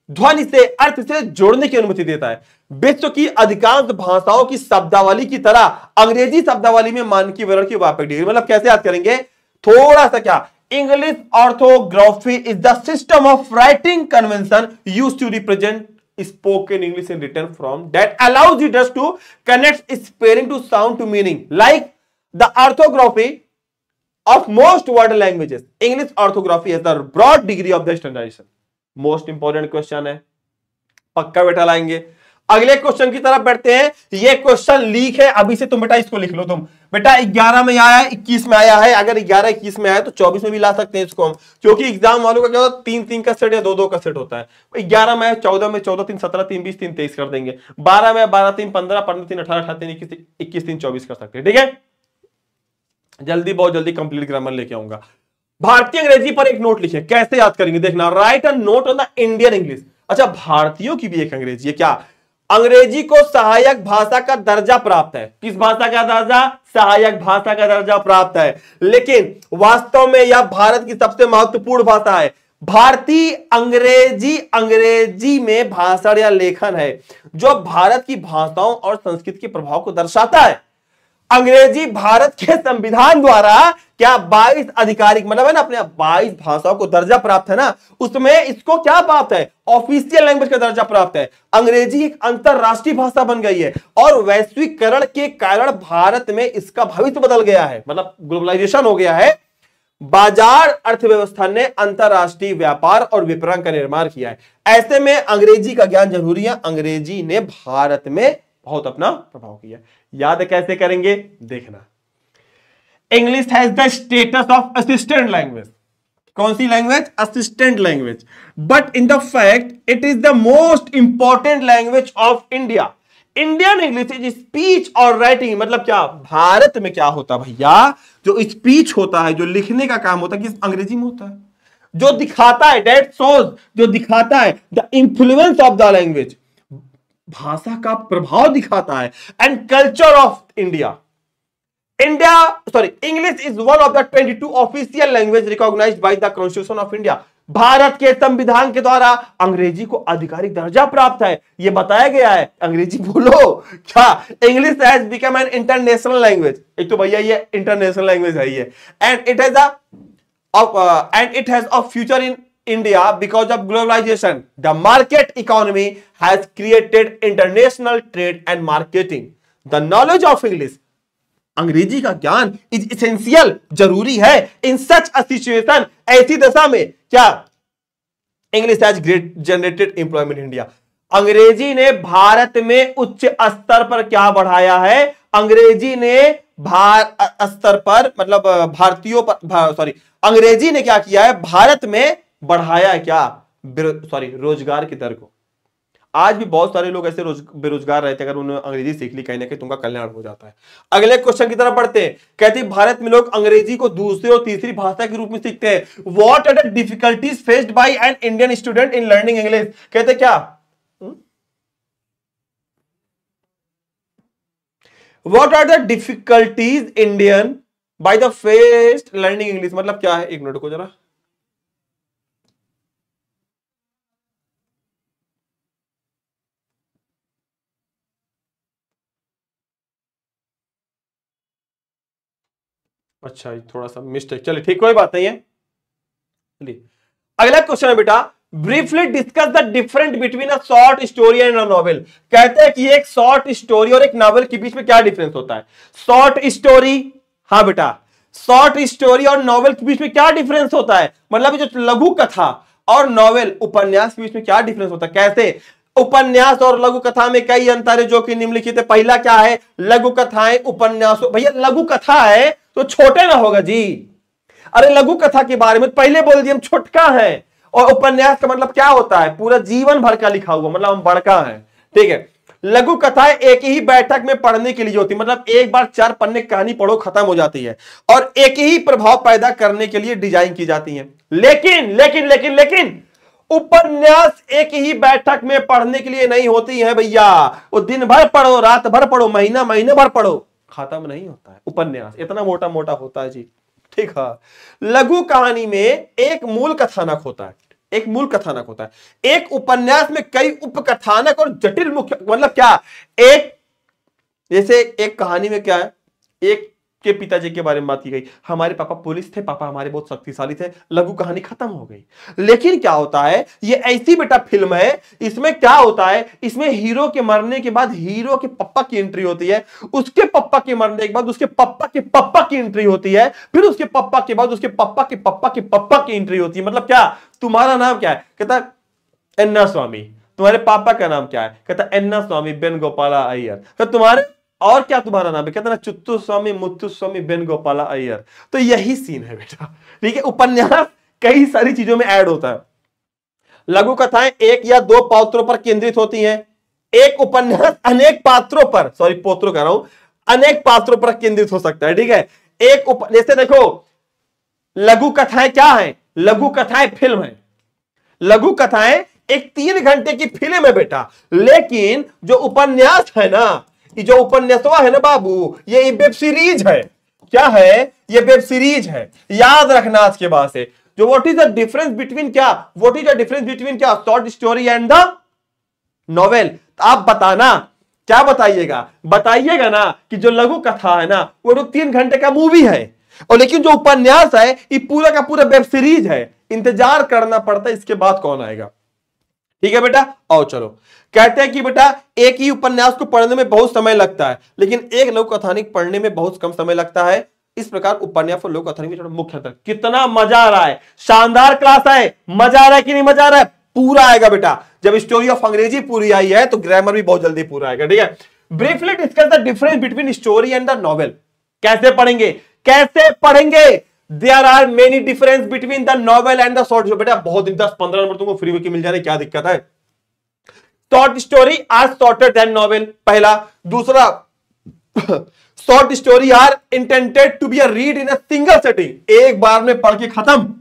ध्वनि से, अर्थ से जोड़ने की अनुमति देता है। विश्व की अधिकांश भाषाओं की शब्दावली की तरह अंग्रेजी शब्दावली में मानकीकरण की व्यापक डिग्री। मतलब कैसे याद करेंगे? थोड़ा सा क्या, English orthography is the system of writing convention used to represent spoken English in written form that allows readers to connect spelling to sound to meaning, like the orthography of most word languages. English orthography has the broad degree of the standardization. Most important question है, पक्का बेटा लाएंगे। अगले क्वेश्चन की तरफ बढ़ते हैं। ये क्वेश्चन लीक है, अभी से तुम बेटा इसको लिख लो। तुम बेटा 11 में आया है, 21 में आया है, अगर 11 21 में आया तो 24 में भी ला सकते हैं इसको हम, क्योंकि एग्जाम वालों का क्या होता है 3-3 का सेट या 2-2 का सेट होता है। 11 में 14 में 14 3 17 3 20 3 23 कर देंगे। 12 में 12 3 15 15 3 18 18 3 21 21 3 24 कर सकते हैं, ठीक है। जल्दी, बहुत जल्दी कंप्लीट ग्रामर लेके आऊंगा। भारतीय अंग्रेजी पर एक नोट लिखे, कैसे याद करेंगे देखना। Right a note on the Indian English. अच्छा, भारतीयों की भी एक अंग्रेजी है। क्या? अंग्रेजी को सहायक भाषा का दर्जा प्राप्त है। किस भाषा का दर्जा? सहायक भाषा का दर्जा प्राप्त है। लेकिन वास्तव में यह भारत की सबसे महत्वपूर्ण भाषा है। भारतीय अंग्रेजी, अंग्रेजी में भाषण या लेखन है जो भारत की भाषाओं और संस्कृति के प्रभाव को दर्शाता है। अंग्रेजी भारत के संविधान द्वारा क्या 22 आधिकारिक, मतलब है ना, अपने 22 भाषाओं को दर्जा प्राप्त है ना, उसमें इसको क्या प्राप्त है? ऑफिशियल लैंग्वेज का दर्जा प्राप्त है। अंग्रेजी एक अंतरराष्ट्रीय भाषा बन गई है और वैश्वीकरण के कारण भारत में इसका भविष्य बदल गया है, मतलब ग्लोबलाइजेशन हो गया है। बाजार अर्थव्यवस्था ने अंतरराष्ट्रीय व्यापार और विपणन का निर्माण किया है। ऐसे में अंग्रेजी का ज्ञान जरूरी है। अंग्रेजी ने भारत में बहुत अपना प्रभाव किया। याद कैसे करेंगे देखना। English has the status of assistant language. कौन सी language? Assistant language. But in the fact it is the most important language of India. Indian English is speech और राइटिंग। मतलब क्या? भारत में क्या होता है भैया, जो स्पीच होता है, जो लिखने का काम होता है, किस अंग्रेजी में होता है। जो दिखाता है, दैट शोज, जो दिखाता है the influence of the language, भाषा का प्रभाव दिखाता है। And culture of India. India, sorry, English is one of the 22 official language recognized by the constitution of India. Bharat के संविधान के द्वारा अंग्रेजी को आधिकारिक दर्जा प्राप्त है, यह बताया गया है। अंग्रेजी बोलो क्या, English has become an international language. एक तो भैया ये इंटरनेशनल लैंग्वेज है ये, and it has a future in India because of globalization. The market economy has created international trade and marketing. The knowledge of English, अंग्रेजी का ज्ञान is essential, जरूरी है। In such a situation, ऐसी दशा में क्या, English has generated employment in India. अंग्रेजी ने भारत में उच्च स्तर पर क्या बढ़ाया है, अंग्रेजी ने स्तर पर मतलब भारतीयों पर सॉरी अंग्रेजी ने क्या किया है, भारत में बढ़ाया है क्या, रोजगार की दर को। आज भी बहुत सारे लोग ऐसे बेरोजगार रहते हैं, अगर उन्होंने अंग्रेजी सीख ली कहीं ना कहीं तुमका कल्याण हो जाता है। अगले क्वेश्चन की तरफ बढ़ते हैं। कहते हैं भारत में लोग अंग्रेजी को दूसरी और तीसरी भाषा के रूप में सीखते हैं। What are the difficulties faced by an Indian student in learning English. कहते क्या, what are the difficulties Indian by the faced learning English, मतलब क्या है, एक मिनट को जरा। अच्छा थोड़ा सा मिस्टेक, चलिए ठीक, कोई बात नहीं है। अगला क्वेश्चन है बेटा, briefly discuss the difference between a short story and a novel. कहते हैं कि एक शॉर्ट स्टोरी और एक नॉवेल के बीच में क्या डिफरेंस होता है। शॉर्ट स्टोरी, हाँ बेटा, शॉर्ट स्टोरी और नॉवेल के बीच में क्या डिफरेंस होता है, मतलब जो लघु कथा और नॉवेल उपन्यास के बीच में क्या डिफरेंस होता है। कैसे, उपन्यास और लघु कथा में कई अंतर है जो कि निम्नलिखित है। पहला क्या है, लघु कथाएं उपन्यासों, भैया लघु कथा है तो छोटे ना होगा जी, अरे लघु कथा के बारे में पहले बोल दिए हम छोटका है, और उपन्यास का मतलब क्या होता है, पूरा जीवन भर का लिखा हुआ, मतलब हम बड़का है, ठीक है। लघु कथाएं एक ही बैठक में पढ़ने के लिए होती है, मतलब एक बार 4 पन्ने कहानी पढ़ो खत्म हो जाती है, और एक ही प्रभाव पैदा करने के लिए डिजाइन की जाती है। लेकिन लेकिन लेकिन लेकिन उपन्यास एक ही बैठक में पढ़ने के लिए नहीं होती है भैया, वो दिन भर पढ़ो, रात भर पढ़ो, महीना महीने भर पढ़ो, खत्म नहीं होता है। उपन्यास इतना मोटा मोटा होता है जी, ठीक है। लघु कहानी में एक मूल कथानक होता है, एक मूल कथानक होता है। एक उपन्यास में कई उपकथानक और जटिल मुख्य, मतलब क्या, एक जैसे एक कहानी में क्या है, एक के पिताजी के बारे में बात की गई, हमारे पापा पुलिस थे, पापा हमारे बहुत शक्तिशाली थे, लघु कहानी खत्म हो गई। लेकिन क्या होता है, ये ऐसी बेटा फिल्म है, इसमें क्या होता है, इसमें हीरो के मरने के बाद हीरो के पप्पा की एंट्री होती है, उसके पप्पा के मरने के बाद उसके पप्पा के पप्पा की एंट्री होती है, फिर उसके पप्पा के बाद उसके पप्पा के पप्पा के पप्पा की एंट्री होती है। मतलब क्या, तुम्हारा नाम क्या है, कहता एन्ना स्वामी, तुम्हारे पापा का नाम क्या है, कहता एन्ना स्वामी बेनुगोपाला अय्यर, तो तुम्हारे और क्या तुम्हारा नाम है, कहते ना चुत्तु स्वामी मुत्तु स्वामी बेनुगोपाला अय्यर। तो यही सीन है बेटा, ठीक है। उपन्यास कई सारी चीजों में ऐड होता है। लघु कथाएं एक या दो पात्रों पर केंद्रित होती हैं, एक उपन्यास अनेक पात्रों पर, सॉरी पोत्रों कह रहा हूं, अनेक पात्रों पर केंद्रित हो सकता है, ठीक है। एक जैसे देखो लघु कथाएं क्या है, लघु कथाएं फिल्म है, लघु कथाएं एक 3 घंटे की फिल्म है बेटा। लेकिन जो उपन्यास है ना, ये जो उपन्यासवा है ना बाबू, ये वेब सीरीज है। क्या है, ये वेब सीरीज है, याद रखना आज के बाद से। जो what is the difference between क्या, what is the difference between क्या, short story and the novel. आप बताना, क्या बताइएगा, बताइएगा ना कि जो लघु कथा है ना वो तो 3 घंटे का मूवी है, और लेकिन जो उपन्यास है ये पूरा का पूरा वेब सीरीज है, इंतजार करना पड़ता है इसके बाद कौन आएगा, ठीक है बेटा। आओ चलो, कहते हैं कि बेटा एक ही उपन्यास को पढ़ने में बहुत समय लगता है, लेकिन एक लघु कथानक पढ़ने में बहुत कम समय लगता है। इस प्रकार उपन्यास और लघु कथानक में मुख्य अंतर। कितना मजा आ रहा है, शानदार क्लास है, मजा आ रहा है कि नहीं मजा आ रहा है, पूरा आएगा बेटा। जब स्टोरी ऑफ अंग्रेजी पूरी आई है तो ग्रामर भी बहुत जल्दी पूरा आएगा, ठीक है। Briefly discuss the difference between story and the novel. कैसे पढ़ेंगे, कैसे पढ़ेंगे, there are many difference between the novel and the short. बेटा बहुत दिन 10-15 नंबर तुमको फ्री में मिल जाने, क्या दिक्कत है। Short story are shorter than novel, पहला। दूसरा, short story are intended to be a read in a single setting, एक बार में पढ़ के खत्म,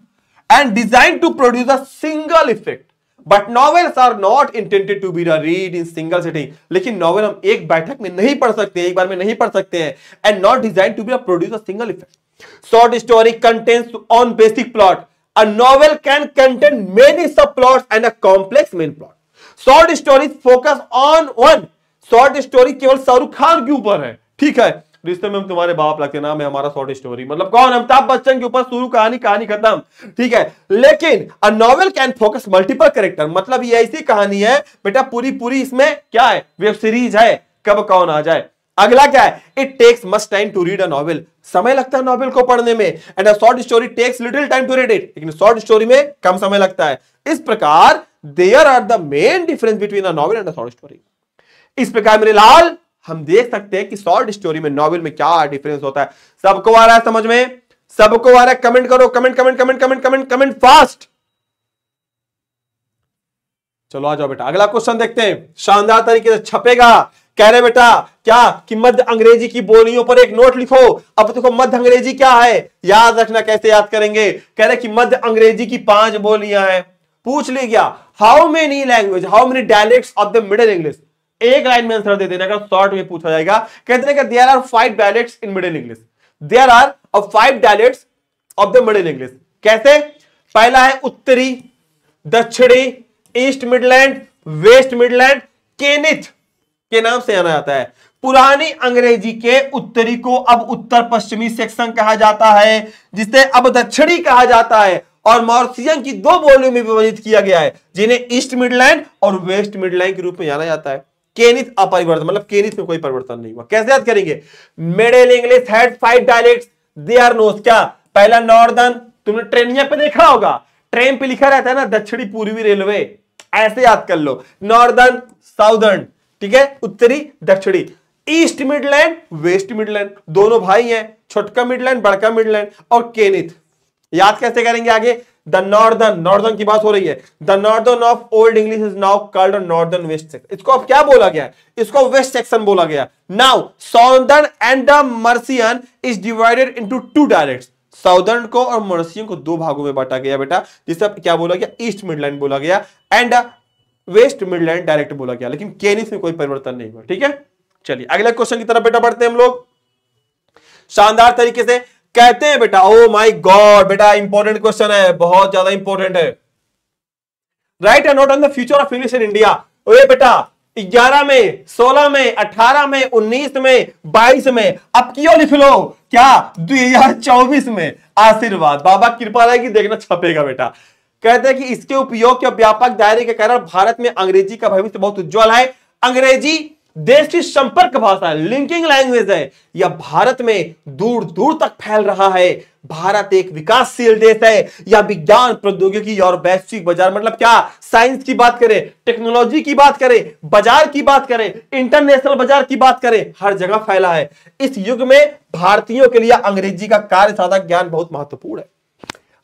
and design to produce a single effect. But novels are not intended to be read in single sitting, लेकिन नॉवेल हम एक बैठक में नहीं पढ़ सकते, एक बार में नहीं पढ़ सकते हैं, and not design to be produce a single effect. Short story contains on basic plot, A novel can contain many subplots and a complex main plot. Short stories focus on one. Short story केवल शाहरुख खान के ऊपर है, ठीक है, रिश्ते में हम तुम्हारे बाप लगते, नाम है हमारा शॉर्ट स्टोरी, मतलब कौन, अमिताभ बच्चन के ऊपर शुरू कहानी, कहानी खत्म, ठीक है। लेकिन a novel can focus multiple character, मतलब ये ऐसी कहानी है बेटा पूरी पूरी इसमें क्या है, वेब सीरीज है, कब कौन आ जाए। अगला क्या है, it takes much time to read a novel, समय लगता है नॉवेल को पढ़ने में। And a short story takes little time to read it, लेकिन शॉर्ट स्टोरी में कम समय लगता है। इस प्रकार there are the main difference between a novel and a short story. इस प्रकार मेरे लाल हम देख सकते हैं कि शॉर्ट स्टोरी में नॉवेल में क्या डिफरेंस होता है। सबको आ रहा है समझ में, सबको आ रहा है, कमेंट करो, comment comment comment comment comment comment fast. चलो आ जाओ बेटा, अगला क्वेश्चन देखते हैं, शानदार तरीके से छपेगा। कह रहे बेटा क्या कि मध्य अंग्रेजी की बोलियों पर एक नोट लिखो। अब देखो मध्य अंग्रेजी क्या है, याद रखना, कैसे याद करेंगे। कह रहे कि मध्य अंग्रेजी की 5 बोलियां हैं। पूछ ले गया how many language, how many dialects of the middle English, एक लाइन में आंसर दे देना, अगर शॉर्ट में पूछा जाएगा। कहते हैं कि there are 5 dialects in middle English, there are 5 dialects of the middle English. कैसे, पहला है उत्तरी, दक्षिणी, east midland, west midland, Kentish के नाम से जाना जाता है। पुरानी अंग्रेजी के उत्तरी को अब उत्तर पश्चिमी सेक्शन कहा जाता है, जिसे अब दक्षिणी कहा जाता है, और मॉर्सियन की 2 बोलियों में विभाजित किया गया है, जिन्हें ईस्ट मिडलैंड और वेस्ट मिडलैंड के रूप में जाना जाता है। केनिथ अपरिवर्तन, मतलब केनिथ में कोई परिवर्तन नहीं हुआ। कैसे याद करेंगे, middle English had 5 dialects, they are knows, क्या, पहला नॉर्दर्न, तुमने ट्रेनिया पे देखा होगा, ट्रेन पे लिखा रहता है ना दक्षिणी पूर्वी रेलवे, ऐसे याद कर लो, नॉर्दर्न साउदर्न, ठीक है, उत्तरी दक्षिणी। ईस्ट मिडलैंड वेस्ट मिडलैंड, दोनों भाई हैं, छोटका मिडलैंड बड़का मिडलैंड, और केनिथ याद कैसे करेंगे आगे, द नॉर्दर्न, नॉर्दर्न की बात हो रही है, the northern of old English is now called northern west section. इसको अब क्या बोला गया, इसको वेस्ट सेक्शन बोला गया। Now southern and the Mercian is divided into 2 dialects, southern को और मर्सियन को 2 भागों में बांटा गया बेटा, जिसे क्या बोला गया, ईस्ट मिडलैंड बोला गया एंड वेस्ट मिडलैंड डायरेक्ट बोला गया, लेकिन केनिथ में कोई परिवर्तन नहीं हुआ, ठीक है। चलिए अगले क्वेश्चन की तरफ बेटा बढ़ते हैं हम लोग शानदार तरीके से। कहते हैं बेटा, ओ माय गॉड बेटा, इंपॉर्टेंट क्वेश्चन है, बहुत ज्यादा इंपॉर्टेंट है। Right a note on the future of English in India. ओए बेटा 11 में, 16 में, 18 में, 19 में, 22 में, अब क्यों लिख लो, क्या 2024 में। आशीर्वाद, बाबा कृपा रहेगी, देखना छपेगा बेटा। कहते हैं कि इसके उपयोग के व्यापक दायरे के कारण भारत में अंग्रेजी का भविष्य बहुत उज्जवल है। अंग्रेजी देश की संपर्क भाषा है, लिंकिंग लैंग्वेज है, यह भारत में दूर दूर तक फैल रहा है। भारत एक विकासशील देश है, यह विज्ञान प्रौद्योगिकी और वैश्विक बाजार, मतलब क्या, साइंस की बात करें, टेक्नोलॉजी की बात करें, बाजार की बात करें, इंटरनेशनल बाजार की बात करें, हर जगह फैला है। इस युग में भारतीयों के लिए अंग्रेजी का कार्य साधक ज्ञान बहुत महत्वपूर्ण है।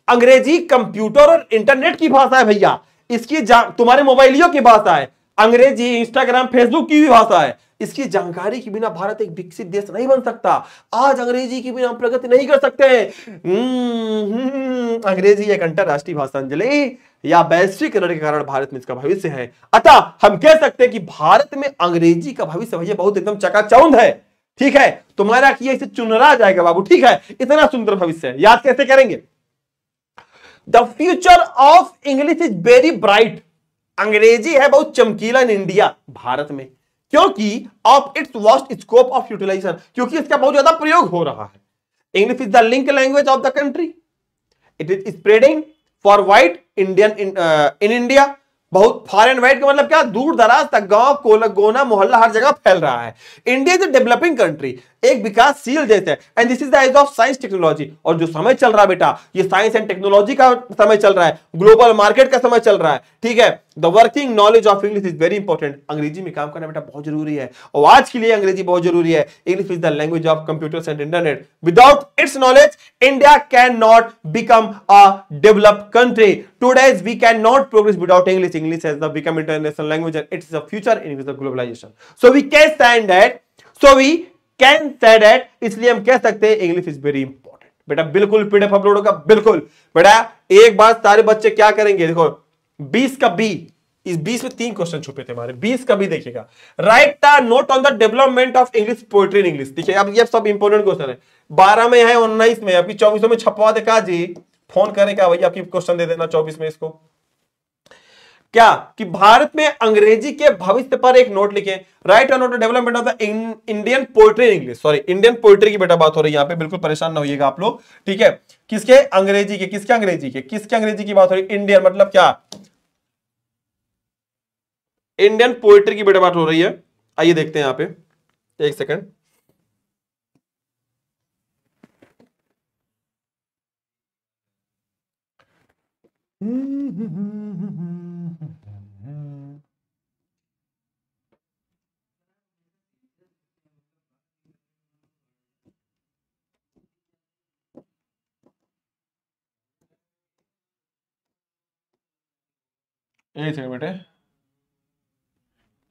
अंग्रेजी कंप्यूटर और इंटरनेट की भाषा है भैया, इसकी तुम्हारे मोबाइलियों की भाषा है। अंग्रेजी इंस्टाग्राम फेसबुक की भी भाषा है। इसकी जानकारी के बिना भारत एक विकसित देश नहीं बन सकता। आज अंग्रेजी के बिना हम प्रगति नहीं कर सकते। अंग्रेजी एक अंतरराष्ट्रीय भाषा अंजलि या वैश्वीकरण के कारण भारत में इसका भविष्य है। अतः हम कह सकते हैं कि भारत में अंग्रेजी का भविष्य भैया बहुत एकदम चकाचौंध है, ठीक है। तुम्हारा किया इसे चुनरा जाएगा बाबू, ठीक है, इतना सुंदर भविष्य है। याद कैसे करेंगे, the future of English is very bright. अंग्रेजी है बहुत चमकीला इन इंडिया, भारत में, क्योंकि of its vast scope of utilisation, क्योंकि इसका बहुत ज्यादा प्रयोग हो रहा है। English is the link language of the country, it is spreading for wide Indian in India. बहुत फार एंड वाइड का मतलब क्या, दूर दराज तक, गांव कोना मोहल्ला हर जगह फैल रहा है। India is a developing country, एक विकासशील देश है। And this is the age of science technology, और जो समय चल रहा है बेटा, ये साइंस एंड टेक्नोलॉजी का समय चल रहा है, ग्लोबल मार्केट का समय चल रहा है, ठीक है। The working knowledge of English is very important. अंग्रेजी में काम करना बेटा बहुत जरूरी है, और आज के लिए अंग्रेजी बहुत जरूरी है। English is the language of computers and internet. Without its knowledge India can not become a developed country. Today's we can not progress without English. English has become international language and it's the future in globalisation. So we can say that, इसलिए हम कह सकते हैं इंग्लिश इज वेरी इंपॉर्टेंट। बेटा बिल्कुल पीडीएफ अपलोड होगा, बिल्कुल बेटा। एक बार सारे बच्चे क्या करेंगे, देखो 20 का बी, इस 20 में 3 क्वेश्चन छुपे थे हमारे, 20 का भी देखिएगा। Right a note on the development of English poetry in English. देखिए अब ये सब इंपॉर्टेंट क्वेश्चन है, 12 में है, 19 में, अभी 24 में छपवा दे का जी, फोन करें क्या भैया, आपकी क्वेश्चन दे देना 24 में इसको। क्या कि भारत में अंग्रेजी के भविष्य पर एक नोट लिखें, right note development of the Indian poetry in English, sorry Indian poetry की बेटा बात हो रही है यहां पे, बिल्कुल परेशान ना होइएगा आप लोग, ठीक है। किसके अंग्रेजी के, किसके अंग्रेजी के, किसके अंग्रेजी की बात हो रही है, इंडियन मतलब क्या, इंडियन पोइट्री की बेटा बात हो रही है। आइए देखते हैं यहां पे, एक सेकंड। एक सेकंड बेटे,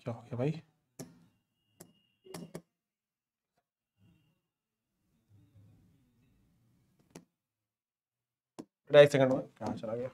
क्या हो गया भाई, एक सेकंड में कहां चला गया।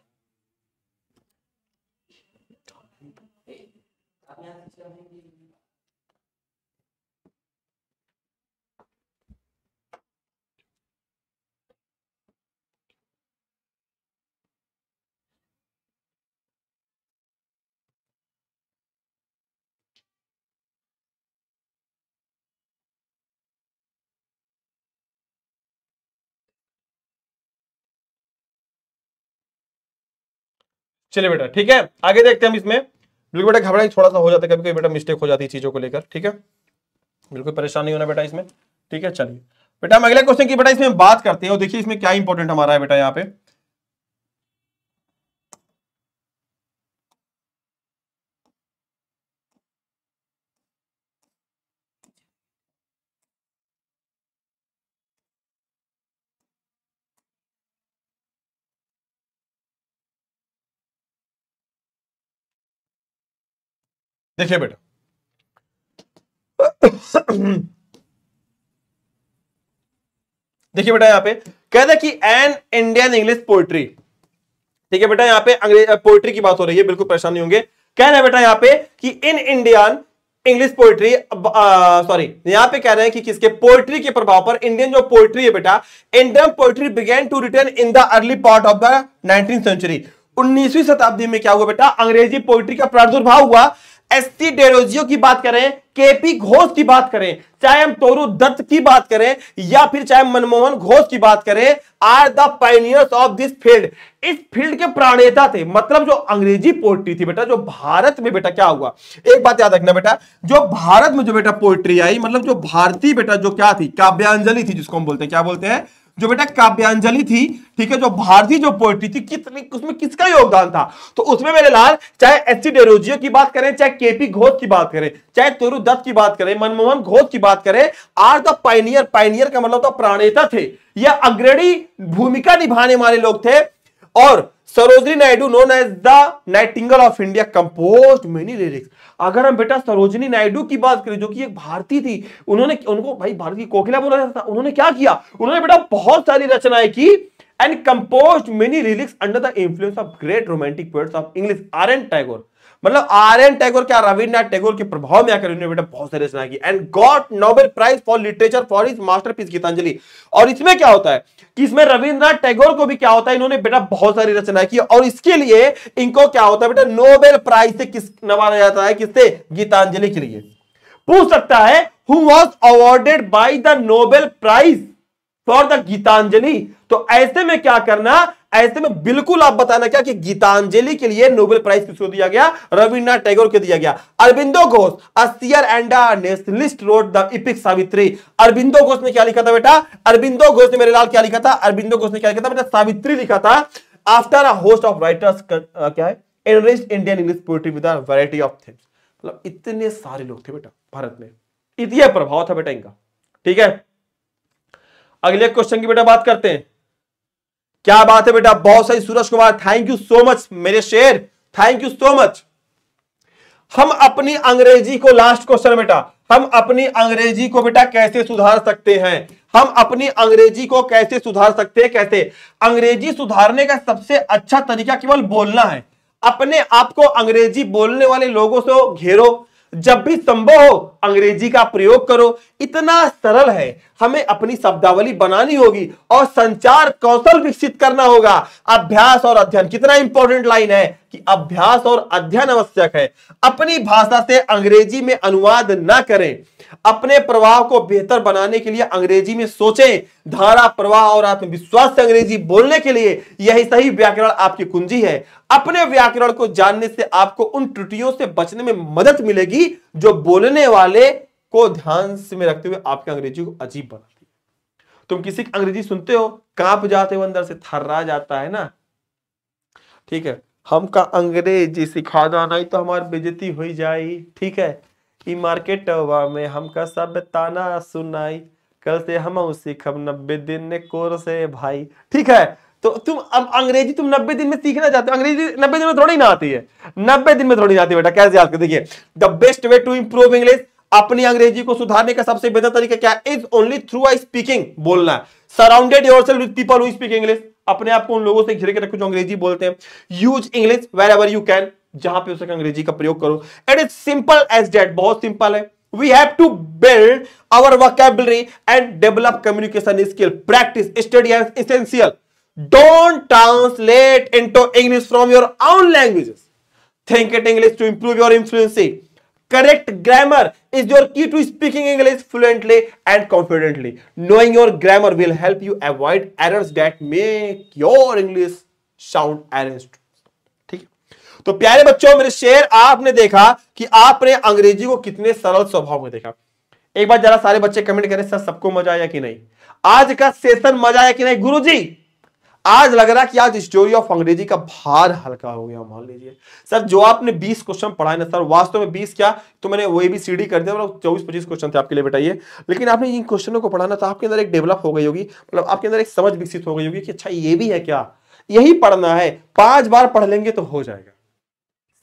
चलिए बेटा ठीक है, आगे देखते हैं हम इसमें। बिल्कुल बेटा घबराई थोड़ा सा हो जाता है कभी कभी बेटा, मिस्टेक हो जाती है चीजों को लेकर, ठीक है, बिल्कुल परेशान नहीं होना बेटा इसमें, ठीक है। चलिए बेटा हम अगले क्वेश्चन की बेटा इसमें बात करते हैं, और देखिए इसमें क्या इंपॉर्टेंट हमारा है बेटा यहाँ पे। देखिए बेटा देखिए बेटा यहाँ पे कहते हैं कि एन इंडियन इंग्लिश पोइट्री, ठीक है बेटा, यहाँ पे पोइट्री की बात हो रही है, बिल्कुल परेशान नहीं होंगे। कह रहे हैं बेटा यहाँ पे कि in Indian English poetry, sorry यहाँ पे कह रहे हैं कि किसके, पोइट्री के प्रभाव पर इंडियन जो पोइट्री है बेटा, Indian poetry began to return in the early part of the 19th century. 19वीं शताब्दी में क्या हुआ बेटा, अंग्रेजी पोइट्री का प्रादुर्भाव हुआ। एस.टी. डेरोजियो की बात करें, के.पी. घोष की बात करें, चाहे हम तोरू दत्त की बात करें या फिर चाहे मनमोहन घोष की बात करें, are the pioneers of this field, इस फील्ड के प्रणेता थे। मतलब जो अंग्रेजी पोइट्री थी बेटा, जो भारत में बेटा क्या हुआ, एक बात याद रखना बेटा, जो भारत में जो बेटा पोइट्री आई, मतलब जो भारतीय बेटा जो क्या थी, काव्यांजलि थी, जिसको हम बोलते हैं, क्या बोलते हैं, जो बेटा काव्यांजलि थी, ठीक है, जो भारतीय जो पोइट्री थी, कितनी उसमें किसका योगदान था, तो उसमें मेरे लाल चाहे एस.टी. डेरोजियो की बात करें, चाहे के.पी. घोष की बात करें, चाहे तोरू दत्त की बात करें, मनमोहन घोष की बात करें, आर द पायनियर, पायनियर का मतलब तो प्रणेता थे, यह अग्रणी भूमिका निभाने वाले लोग थे। और Sarojini Naidu known as the nightingale of India composed many lyrics. अगर हम बेटा सरोजिनी नायडू की बात करें, जो कि एक भारतीय थी, उन्होंने, उनको भाई भारत की कोकिला बोला जाता था, उन्होंने क्या किया, उन्होंने बेटा बहुत सारी रचनाएं की and composed many lyrics under the influence of great romantic poets of English, R N Tagore. मतलब आर एन टैगोर क्या, रविन्द्रनाथ टैगोर के प्रभाव में आकर उन्होंने बेटा बहुत सारी रचनाएं की and got Nobel prize for literature for his masterpiece Gitanjali. और इसमें क्या होता है कि इसमें रविन्द्रनाथ टैगोर को भी क्या होता है, इन्होंने बेटा बहुत सारी रचनाएं की और इसके लिए इनको क्या होता है बेटा, नोबेल प्राइज से किस नवाजा जाता है, किससे, गीतांजलि के लिए। पूछ सकता है who was awarded by the Nobel prize for the Gitanjali, तो ऐसे में क्या करना, ऐसे में बिल्कुल आप बताना क्या कि गीतांजलि के लिए नोबेल प्राइज किसको दिया गया, रविन्द्रनाथ टैगोर को दिया गया। Aurobindo Ghosh, a seer and a nationalist, wrote the epic Savitri. Aurobindo Ghosh ने क्या लिखा था बेटा, अरबिंदो घोष ने मेरे लाल क्या लिखा था, अरबिंदो घोष ने क्या लिखा था बेटा, सावित्री लिखा था। After a host of writers, क्या है, enriched Indian English poetry with a variety of themes. मतलब इतने सारे लोग थे बेटा भारत में, इतना प्रभाव था बेटा इनका, ठीक है। अगले क्वेश्चन की बेटा बात करते हैं, क्या बात है बेटा, बहुत सही Suraj Kumar, thank you so much मेरे शेर, थैंक यू सो मच। हम अपनी अंग्रेजी को, लास्ट क्वेश्चन बेटा, हम अपनी अंग्रेजी को बेटा कैसे सुधार सकते हैं, हम अपनी अंग्रेजी को कैसे सुधार सकते हैं, कैसे, अंग्रेजी सुधारने का सबसे अच्छा तरीका केवल बोलना है। अपने आप को अंग्रेजी बोलने वाले लोगों से घेरो, जब भी संभव हो अंग्रेजी का प्रयोग करो। इतना सरल है। हमें अपनी शब्दावली बनानी होगी और संचार कौशल विकसित करना होगा। अभ्यास और अध्ययन, कितना इंपॉर्टेंट लाइन है कि अभ्यास और अध्ययन आवश्यक है। अपनी भाषा से अंग्रेजी में अनुवाद ना करें। अपने प्रवाह को बेहतर बनाने के लिए अंग्रेजी में सोचें। धारा, प्रवाह और आत्मविश्वास से अंग्रेजी बोलने के लिए यही सही व्याकरण आपकी कुंजी है। अपने व्याकरण को जानने से आपको उन त्रुटियों से बचने में मदद मिलेगी जो बोलने वाले को ध्यान से में रखते हुए आपके अंग्रेजी को अजीब बनाती है। तुम किसी की अंग्रेजी सुनते हो, कांप जाते हो, अंदर से थर्रा जाता है ना। ठीक है, हमका अंग्रेजी सिखा दो नहीं तो हमारी बेइज्जती हो जाए। ठीक है, ई मार्केट में हमका सब ताना सुनाई, कल से हम सीखब 90 दिन कोर्स है भाई। ठीक है, तो तुम अब अंग्रेजी तुम 90 दिन में सीखना चाहते हो। अंग्रेजी 90 दिन में थोड़ी ना आती है, 90 दिन में थोड़ी ना आती है बेटा। कैसे याद कर, देखिए the best way to improve English, अपनी अंग्रेजी को सुधारने का सबसे बेहतर तरीका क्या है? Is only through I speaking, बोलना। Surrounded yourself with people who speak English, अपने आप को उन लोगों से घेर के रखो जो अंग्रेजी बोलते हैं। Use English wherever you can, जहां पे उसके अंग्रेजी का प्रयोग करो। It is simple as that, बहुत सिंपल है। We have to build our vocabulary and develop communication skill. Practice, study is essential. Don't translate into English from your own languages. Think in English to improve your fluency. Correct grammar is your key to speaking English fluently and confidently. Knowing your grammar will help you avoid errors that make your English sound arranged. तो प्यारे बच्चों, मेरे शेर, आपने देखा कि आपने अंग्रेजी को कितने सरल स्वभाव में देखा। एक बार जरा सारे बच्चे कमेंट करें, सर सबको मजा आया कि नहीं? आज का सेशन मजा आया कि नहीं? गुरुजी आज लग रहा कि आज स्टोरी ऑफ अंग्रेजी का भार हल्का हो गया। मान लीजिए सर जो आपने 20 क्वेश्चन पढ़ाए ना सर, वास्तव में 20 क्या, तो मैंने वो भी सीडी कर दिया, मतलब 24-25 क्वेश्चन थे आपके लिए बेटा ये। लेकिन आपने इन क्वेश्चनों को पढ़ाना था, आपके अंदर एक डेवलप हो गई होगी, मतलब आपके अंदर एक समझ विकसित हो गई होगी कि अच्छा ये भी है क्या, यही पढ़ना है। 5 बार पढ़ लेंगे तो हो जाएगा।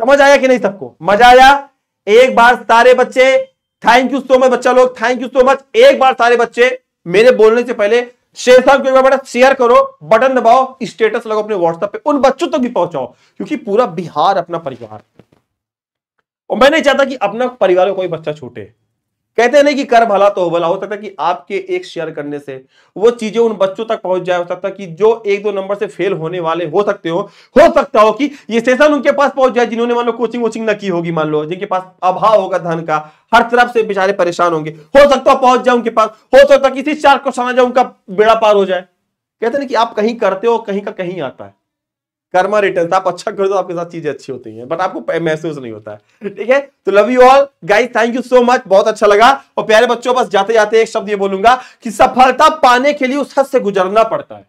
समझ आया कि नहीं सबको? मजा आया? एक बार सारे बच्चे, थैंक यू सो मच बच्चा लोग, थैंक यू सो मच। एक बार सारे बच्चे मेरे बोलने से पहले सेशन को एक बार बड़ा शेयर करो, बटन दबाओ, स्टेटस लगाओ अपने व्हाट्सएप पे, उन बच्चों तक भी पहुंचाओ, क्योंकि पूरा बिहार अपना परिवार, और मैं नहीं चाहता कि अपना परिवार में कोई बच्चा छूटे। कहते हैं नहीं कि कर भला तो भला। हो सकता है कि आपके एक शेयर करने से वो चीजें उन बच्चों तक पहुंच जाए। हो सकता है कि जो 1-2 नंबर से फेल होने वाले हो सकता हो कि ये सेशन उनके पास पहुंच जाए, जिन्होंने मान लो कोचिंग ना की होगी, मान लो जिनके पास अभाव होगा धन का, हर तरफ से बेचारे परेशान होंगे, हो सकता है पहुंच जाए उनके पास। हो सकता है किसी 4 को समझ जाए, उनका बेड़ा पार हो जाए। कहते हैं कि आप कहीं करते हो, कहीं का कहीं आता है। कर्मा रिटर्न, आप अच्छा कर दो, आपके साथ चीजें अच्छी होती हैं, बट आपको महसूस नहीं होता है। ठीक है, तो love you all guys, thank you so much, बहुत अच्छा लगा। और प्यारे बच्चों, बस जाते जाते एक शब्द ये बोलूंगा कि सफलता पाने के लिए उस हद से गुजरना पड़ता है।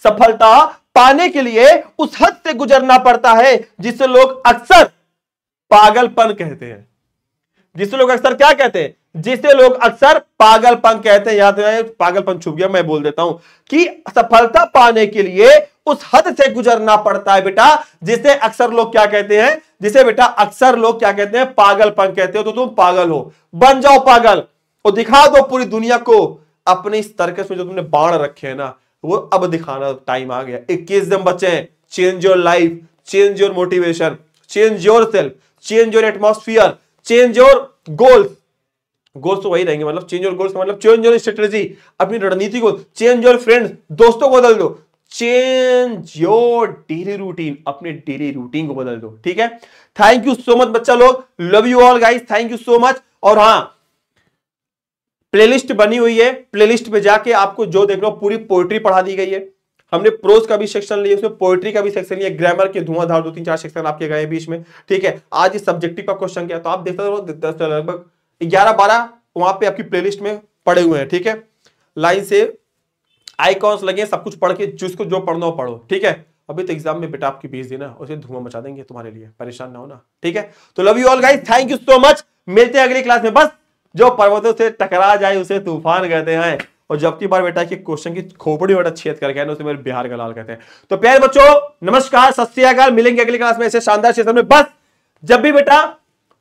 सफलता पाने के लिए उस हद से गुजरना पड़ता है जिसे लोग अक्सर पागलपन कहते हैं। जिसे लोग अक्सर क्या कहते हैं? जिसे लोग अक्सर पागलपन कहते हैं। याद है, पागलपन छुप गया, मैं बोल देता हूं कि सफलता पाने के लिए उस हद से गुजरना पड़ता है बेटा, जिसे अक्सर लोग क्या कहते हैं? जिसे बेटा अक्सर लोग क्या कहते हैं? पागलपन कहते हो। तो तुम पागल हो, बन जाओ पागल और दिखा दो पूरी दुनिया को अपने इस तर्कस में जो तुमने बाण रखे हैं ना, वो अब दिखाना टाइम आ गया। 21 दिन बचे हैं। Change your life, change your motivation, change your self, change your atmosphere, change your goals. Goals तो वही रहेंगे, मतलब चेंज योर गोल्स मतलब चेंज योर स्ट्रेटजी, अपनी रणनीति को, चेंज योर फ्रेंड्स, दोस्तों को बदल दो, चेंज योर डेली रूटीन, अपने डेली रूटीन को बदल दो। ठीक है, थैंक यू सो मच बच्चा लोग, love you all guys, thank you so much. और हाँ, प्लेलिस्ट बनी हुई है, प्लेलिस्ट पे जाके आपको जो देख लो पूरी पोएट्री पढ़ा दी गई है। हमने प्रोज का भी सेक्शन लिया, उसमें पोएट्री का भी सेक्शन लिया, ग्रामर के धुआंधार 2-3-4 सेक्शन आपके गए बीच में। ठीक है, आज इस सब्जेक्टिव का क्वेश्चन क्या, तो आप देखते रहो, लगभग 11-12 वहां पे आपकी प्लेलिस्ट में पड़े हुए हैं। ठीक है, लाइन से आइकॉन्स लगे, सब कुछ पढ़ के जिसको जो पढ़ना हो पढ़ो। ठीक है, अभी तो एग्जाम में बेटा आपकी भेज देना, उसे धुआं मचा देंगे तुम्हारे लिए, परेशान ना होना। ठीक है, तो love you all guys, thank you so much. मिलते हैं अगली क्लास में। बस जो पर्वतों से टकरा जाए उसे तूफान कहते हैं, और जब की बार बेटा कि क्वेश्चन की खोपड़ी बेटा छेद करके उसे मेरे बिहार का लाल कहते हैं। तो प्यारे बच्चों, नमस्कार, सत श्री अकाल, मिलेंगे अगली क्लास में ऐसे शानदार सेशन में। बस जब भी बेटा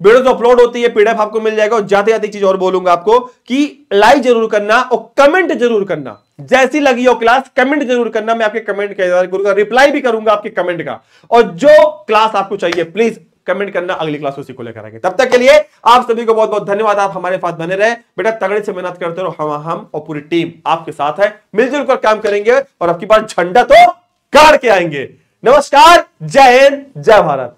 वीडियो अपलोड होती है पीडीएफ आपको मिल जाएगा। और जाते जाते चीज और बोलूंगा आपको कि लाइक जरूर करना और कमेंट जरूर करना, जैसी लगी हो क्लास कमेंट जरूर करना। मैं आपके कमेंट का रिप्लाई भी करूंगा आपके कमेंट का, और जो क्लास आपको चाहिए प्लीज कमेंट करना, अगली क्लास उसी को लेकर आएंगे। तब तक के लिए आप सभी को बहुत बहुत धन्यवाद। आप हमारे साथ बने रहे बेटा, तगड़े से मेहनत करते रहो। हम और पूरी टीम आपके साथ है, मिलजुल कर काम करेंगे और आपकी बार झंडा तो गाड़ के आएंगे। नमस्कार, जय हिंद, जय भारत।